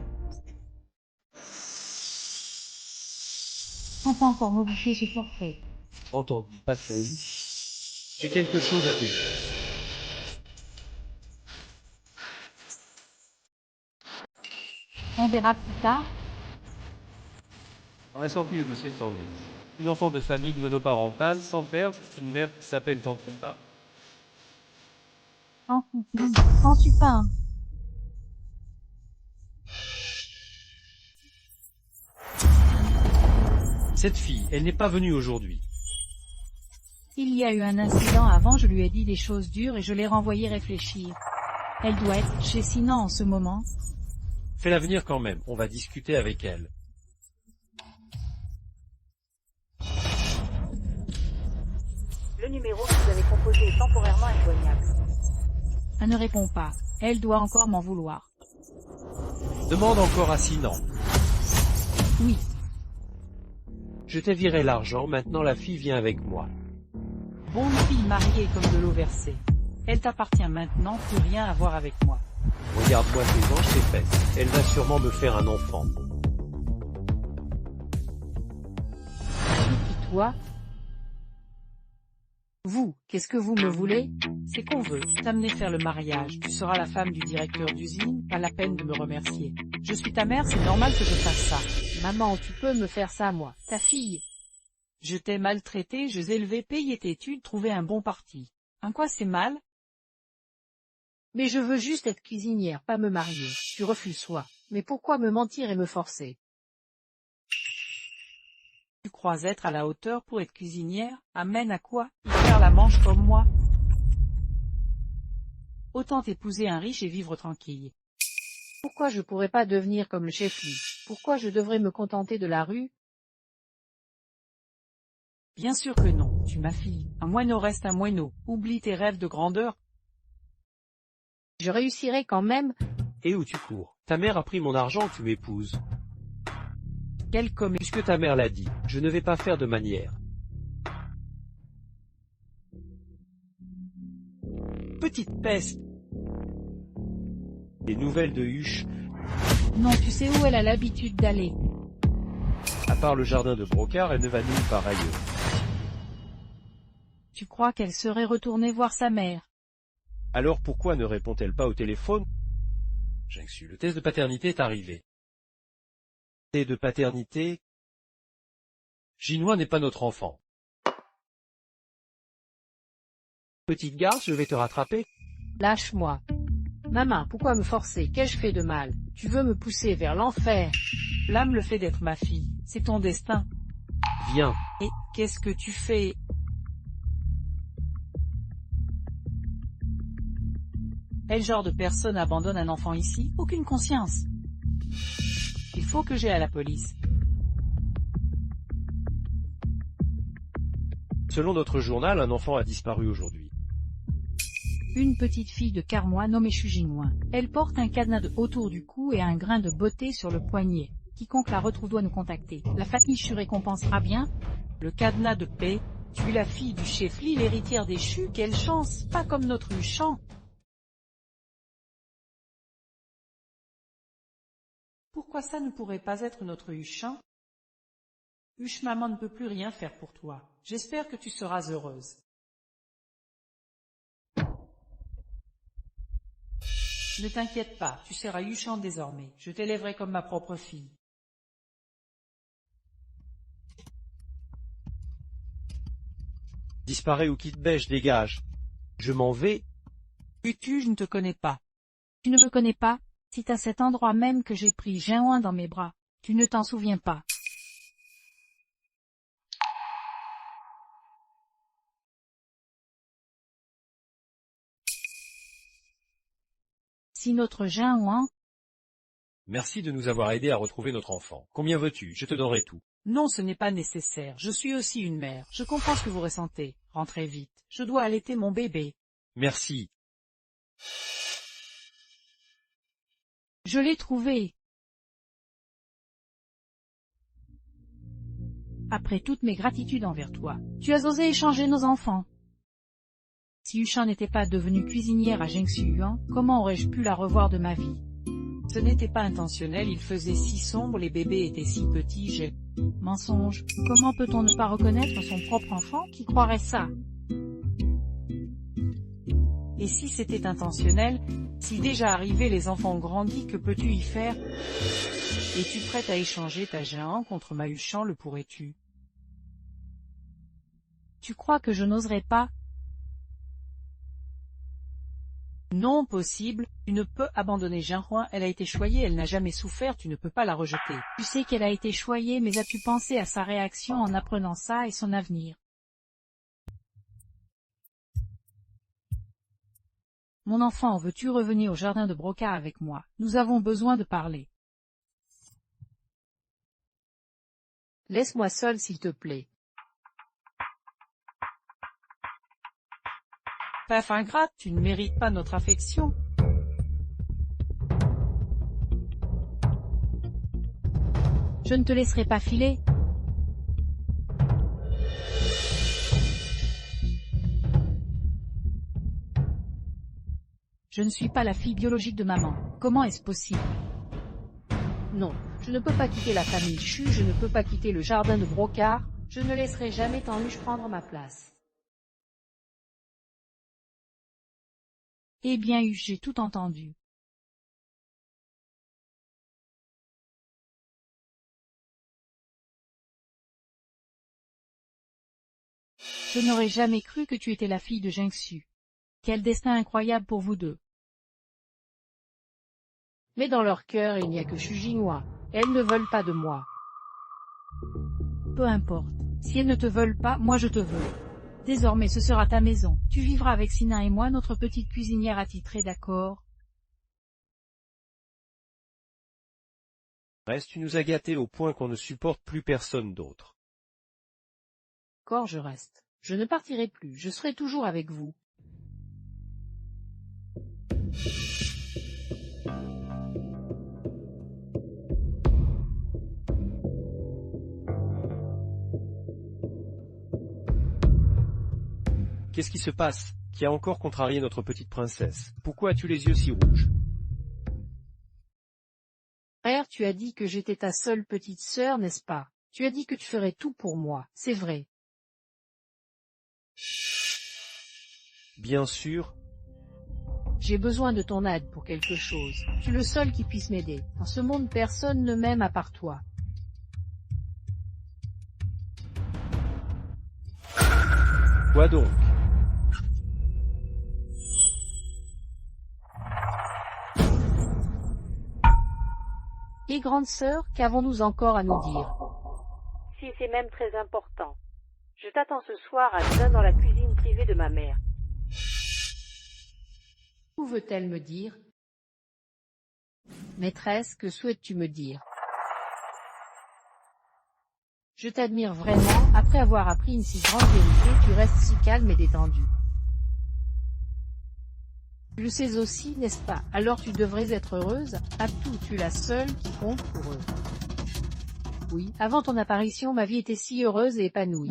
On peut encore modifier ce portrait. Entendu, pas fait. J'ai quelque chose à te dire. On verra plus tard. On est sorti de cette envie. Une enfant de famille monoparentale, sans père, une mère qui s'appelle Tantita. T'en suis pas un. Cette fille, elle n'est pas venue aujourd'hui. Il y a eu un incident avant, je lui ai dit des choses dures et je l'ai renvoyée réfléchir. Elle doit être chez Sinan en ce moment. Fais-la venir quand même, on va discuter avec elle. Le numéro que vous avez composé est temporairement injoignable. Elle ne répond pas. Elle doit encore m'en vouloir. Demande encore à Sinan. Oui. Je t'ai viré l'argent, maintenant la fille vient avec moi. Bonne fille mariée comme de l'eau versée. Elle t'appartient maintenant, plus rien à voir avec moi. Regarde-moi tes hanches, tes fesses. Elle va sûrement me faire un enfant. Qui toi? Vous, qu'est-ce que vous me voulez? C'est qu'on veut t'amener faire le mariage. Tu seras la femme du directeur d'usine, pas la peine de me remercier. Je suis ta mère, c'est normal que je fasse ça. Maman, tu peux me faire ça, moi, ta fille. Je t'ai maltraité, je t'ai élevé, payé tes études, trouvé un bon parti. En quoi c'est mal? Mais je veux juste être cuisinière, pas me marier. Tu refuses soit. Mais pourquoi me mentir et me forcer? Tu crois être à la hauteur pour être cuisinière? Amène à quoi? Y faire la manche comme moi? Autant t'épouser un riche et vivre tranquille. Pourquoi je pourrais pas devenir comme le chef Lee? Pourquoi je devrais me contenter de la rue? Bien sûr que non, tu ma fille. Un moineau reste un moineau. Oublie tes rêves de grandeur. Je réussirai quand même. Et où tu cours? Ta mère a pris mon argent, tu m'épouses. Quel comme... Puisque ta mère l'a dit, je ne vais pas faire de manière. Petite peste. Des nouvelles de Huche, Non, tu sais où elle a l'habitude d'aller. à part le jardin de Brocard, elle ne va nulle part ailleurs. Tu crois qu'elle serait retournée voir sa mère? Alors pourquoi ne répond-elle pas au téléphone? Jingsu, le test de paternité est arrivé. Et de paternité? Chinois n'est pas notre enfant. Petite garce, je vais te rattraper. Lâche-moi. Maman, pourquoi me forcer? Qu'ai-je fait de mal? Tu veux me pousser vers l'enfer? L'âme le fait d'être ma fille. C'est ton destin. Viens. Et qu'est-ce que tu fais? Quel genre de personne abandonne un enfant ici? Aucune conscience. Il faut que j'aille à la police. Selon notre journal, un enfant a disparu aujourd'hui. Une petite fille de Carmois nommée Chujingouin. Elle porte un cadenas autour du cou et un grain de beauté sur le poignet. Quiconque la retrouve doit nous contacter. La famille Chu récompensera bien. Le cadenas de paix. Tu es la fille du chef Lee, l'héritière des Chu. Quelle chance! Pas comme notre Huchan. Pourquoi ça ne pourrait pas être notre Huchan? Huche maman ne peut plus rien faire pour toi. J'espère que tu seras heureuse. Ne t'inquiète pas, tu seras Huchan désormais. Je t'élèverai comme ma propre fille. Disparaît ou quitte Bêche, dégage. Je m'en vais. Tu, je ne te connais pas. Tu ne me connais pas? C'est à cet endroit même que j'ai pris Jinouin dans mes bras. Tu ne t'en souviens pas. Si notre Jinouin... Merci de nous avoir aidés à retrouver notre enfant. Combien veux-tu? Je te donnerai tout. Non, ce n'est pas nécessaire. Je suis aussi une mère. Je comprends ce que vous ressentez. Rentrez vite. Je dois allaiter mon bébé. Merci. Je l'ai trouvé. Après toutes mes gratitudes envers toi, tu as osé échanger nos enfants. Si Huchan n'était pas devenue cuisinière à Jingxu-Yuan, comment aurais-je pu la revoir de ma vie? Ce n'était pas intentionnel, il faisait si sombre, les bébés étaient si petits, Mensonge. Comment peut-on ne pas reconnaître son propre enfant? Qui croirait ça? Et si c'était intentionnel, si déjà arrivé les enfants ont grandi, que peux-tu y faire? Es-tu prête à échanger ta Géant contre ma Huchan, le pourrais-tu? Tu crois que je n'oserais pas? Non possible, tu ne peux abandonner Jinhua, elle a été choyée, elle n'a jamais souffert, tu ne peux pas la rejeter. Tu sais qu'elle a été choyée, mais as-tu pensé à sa réaction en apprenant ça et son avenir? Mon enfant, veux-tu revenir au jardin de Broca avec moi? Nous avons besoin de parler. Laisse-moi seul s'il te plaît. Paf ingrate, tu ne mérites pas notre affection. Je ne te laisserai pas filer. Je ne suis pas la fille biologique de maman. Comment est-ce possible? Non, je ne peux pas quitter la famille Chu, je ne peux pas quitter le jardin de Brocard, je ne laisserai jamais Tanluche prendre ma place. Eh bien, j'ai tout entendu. Je n'aurais jamais cru que tu étais la fille de Jingxu. Quel destin incroyable pour vous deux. Mais dans leur cœur il n'y a que Xu Jinghua, elles ne veulent pas de moi. Peu importe. Si elles ne te veulent pas, moi je te veux. Désormais ce sera ta maison. Tu vivras avec Sina et moi, notre petite cuisinière attitrée, d'accord? Reste, tu nous as gâtés au point qu'on ne supporte plus personne d'autre. D'accord, je reste. Je ne partirai plus, je serai toujours avec vous. Qu'est-ce qui se passe? Qui a encore contrarié notre petite princesse? Pourquoi as-tu les yeux si rouges? Frère, tu as dit que j'étais ta seule petite sœur, n'est-ce pas? Tu as dit que tu ferais tout pour moi, c'est vrai. Bien sûr. J'ai besoin de ton aide pour quelque chose. Tu es le seul qui puisse m'aider. Dans ce monde, personne ne m'aime à part toi. Quoi donc? Et grande sœur, qu'avons-nous encore à nous dire? Si c'est même très important. Je t'attends ce soir à Dun dans la cuisine privée de ma mère. Où veut-elle me dire? Maîtresse, que souhaites-tu me dire? Je t'admire vraiment, après avoir appris une si grande vérité, tu restes si calme et détendu. Tu le sais aussi, n'est-ce pas? Alors tu devrais être heureuse, à tout, tu es la seule qui compte pour eux. Oui, avant ton apparition, ma vie était si heureuse et épanouie.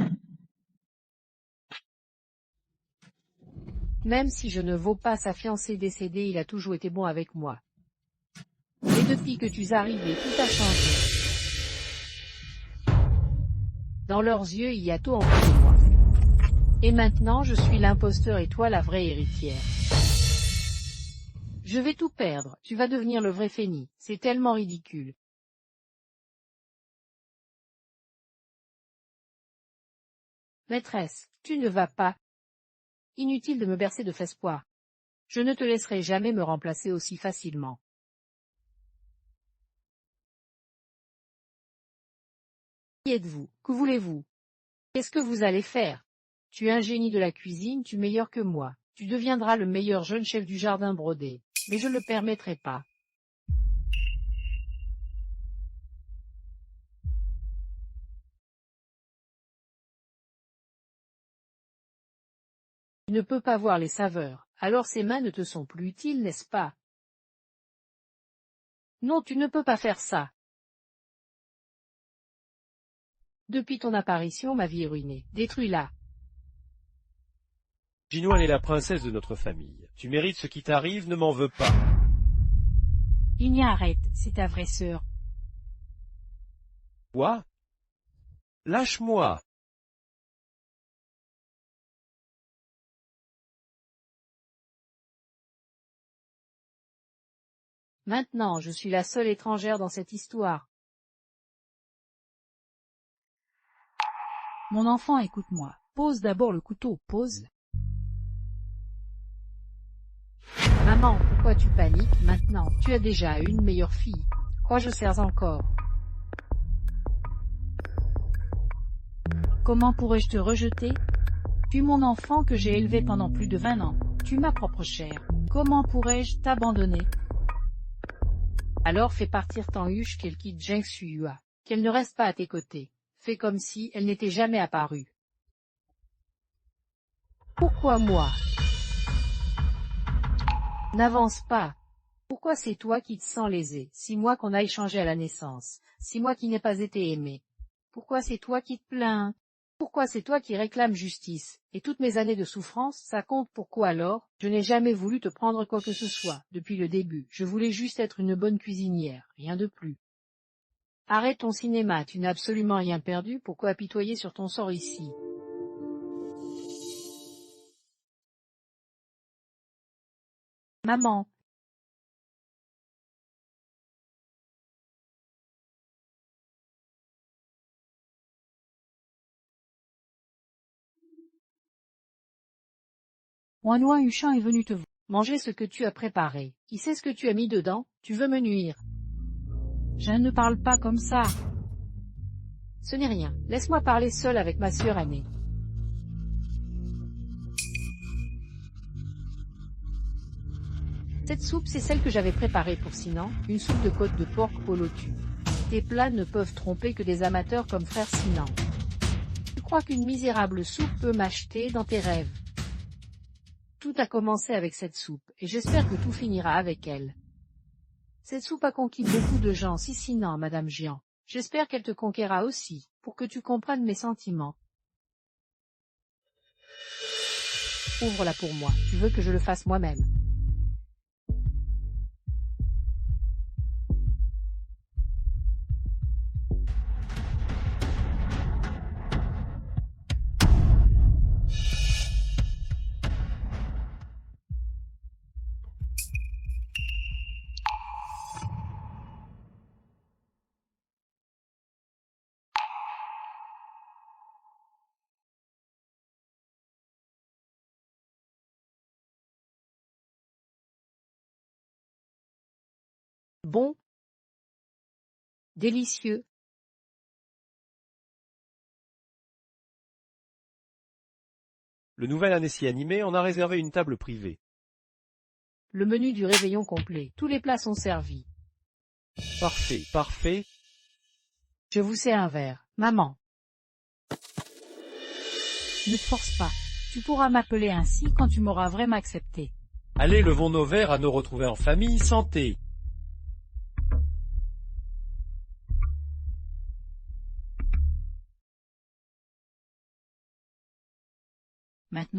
Même si je ne vaux pas sa fiancée décédée, il a toujours été bon avec moi. Et depuis que tu es arrivé, tout a changé. Dans leurs yeux, il y a tout en plus de moi. Et maintenant, je suis l'imposteur et toi la vraie héritière. Je vais tout perdre, tu vas devenir le vrai Féni, c'est tellement ridicule. Maîtresse, tu ne vas pas. Inutile de me bercer de espoir. Je ne te laisserai jamais me remplacer aussi facilement. Qui êtes-vous? Que voulez-vous? Qu'est-ce que vous allez faire? Tu es un génie de la cuisine, tu es meilleur que moi. Tu deviendras le meilleur jeune chef du jardin brodé. Mais je ne le permettrai pas. Tu ne peux pas voir les saveurs, alors ces mains ne te sont plus utiles, n'est-ce pas? Non, tu ne peux pas faire ça. Depuis ton apparition, ma vie est ruinée. Détruis-la. Jinhua est la princesse de notre famille. Tu mérites ce qui t'arrive, ne m'en veux pas. Il n'y a arrête, c'est ta vraie sœur. Quoi? Lâche-moi! Maintenant, je suis la seule étrangère dans cette histoire. Mon enfant, écoute-moi. Pose d'abord le couteau, pose. Maman, pourquoi tu paniques maintenant? Tu as déjà une meilleure fille. Quoi, je sers encore? Comment pourrais-je te rejeter? Tu es mon enfant que j'ai élevé pendant plus de 20 ans. Tu es ma propre chair. Comment pourrais-je t'abandonner? Alors fais partir Tanhuche qu'elle quitte Zheng Suyua. Qu'elle ne reste pas à tes côtés. Fais comme si elle n'était jamais apparue. Pourquoi moi? N'avance pas. Pourquoi c'est toi qui te sens lésé, si moi qu'on a échangé à la naissance, si moi qui n'ai pas été aimé? Pourquoi c'est toi qui te plains? Pourquoi c'est toi qui réclames justice? Et toutes mes années de souffrance, ça compte pourquoi alors? Je n'ai jamais voulu te prendre quoi que ce soit, depuis le début, je voulais juste être une bonne cuisinière, rien de plus. Arrête ton cinéma, tu n'as absolument rien perdu, pourquoi apitoyer sur ton sort ici? Maman. Ouanoua Huchan est venu te voir. Manger ce que tu as préparé. Qui sait ce que tu as mis dedans? Tu veux me nuire? Je ne parle pas comme ça. Ce n'est rien. Laisse-moi parler seul avec ma sœur aînée. Cette soupe, c'est celle que j'avais préparée pour Sinan, une soupe de côte de porc au lotus. Tes plats ne peuvent tromper que des amateurs comme frère Sinan. Tu crois qu'une misérable soupe peut m'acheter dans tes rêves? Tout a commencé avec cette soupe, et j'espère que tout finira avec elle. Cette soupe a conquis beaucoup de gens, si Sinan, Madame Jian. J'espère qu'elle te conquérera aussi, pour que tu comprennes mes sentiments. Ouvre-la pour moi, tu veux que je le fasse moi-même. Bon. Délicieux. Le nouvel Annecy animé en a réservé une table privée. Le menu du réveillon complet. Tous les plats sont servis. Parfait, parfait. Je vous sers un verre. Maman. Ne te force pas. Tu pourras m'appeler ainsi quand tu m'auras vraiment accepté. Allez, levons nos verres à nos retrouvés en famille, santé.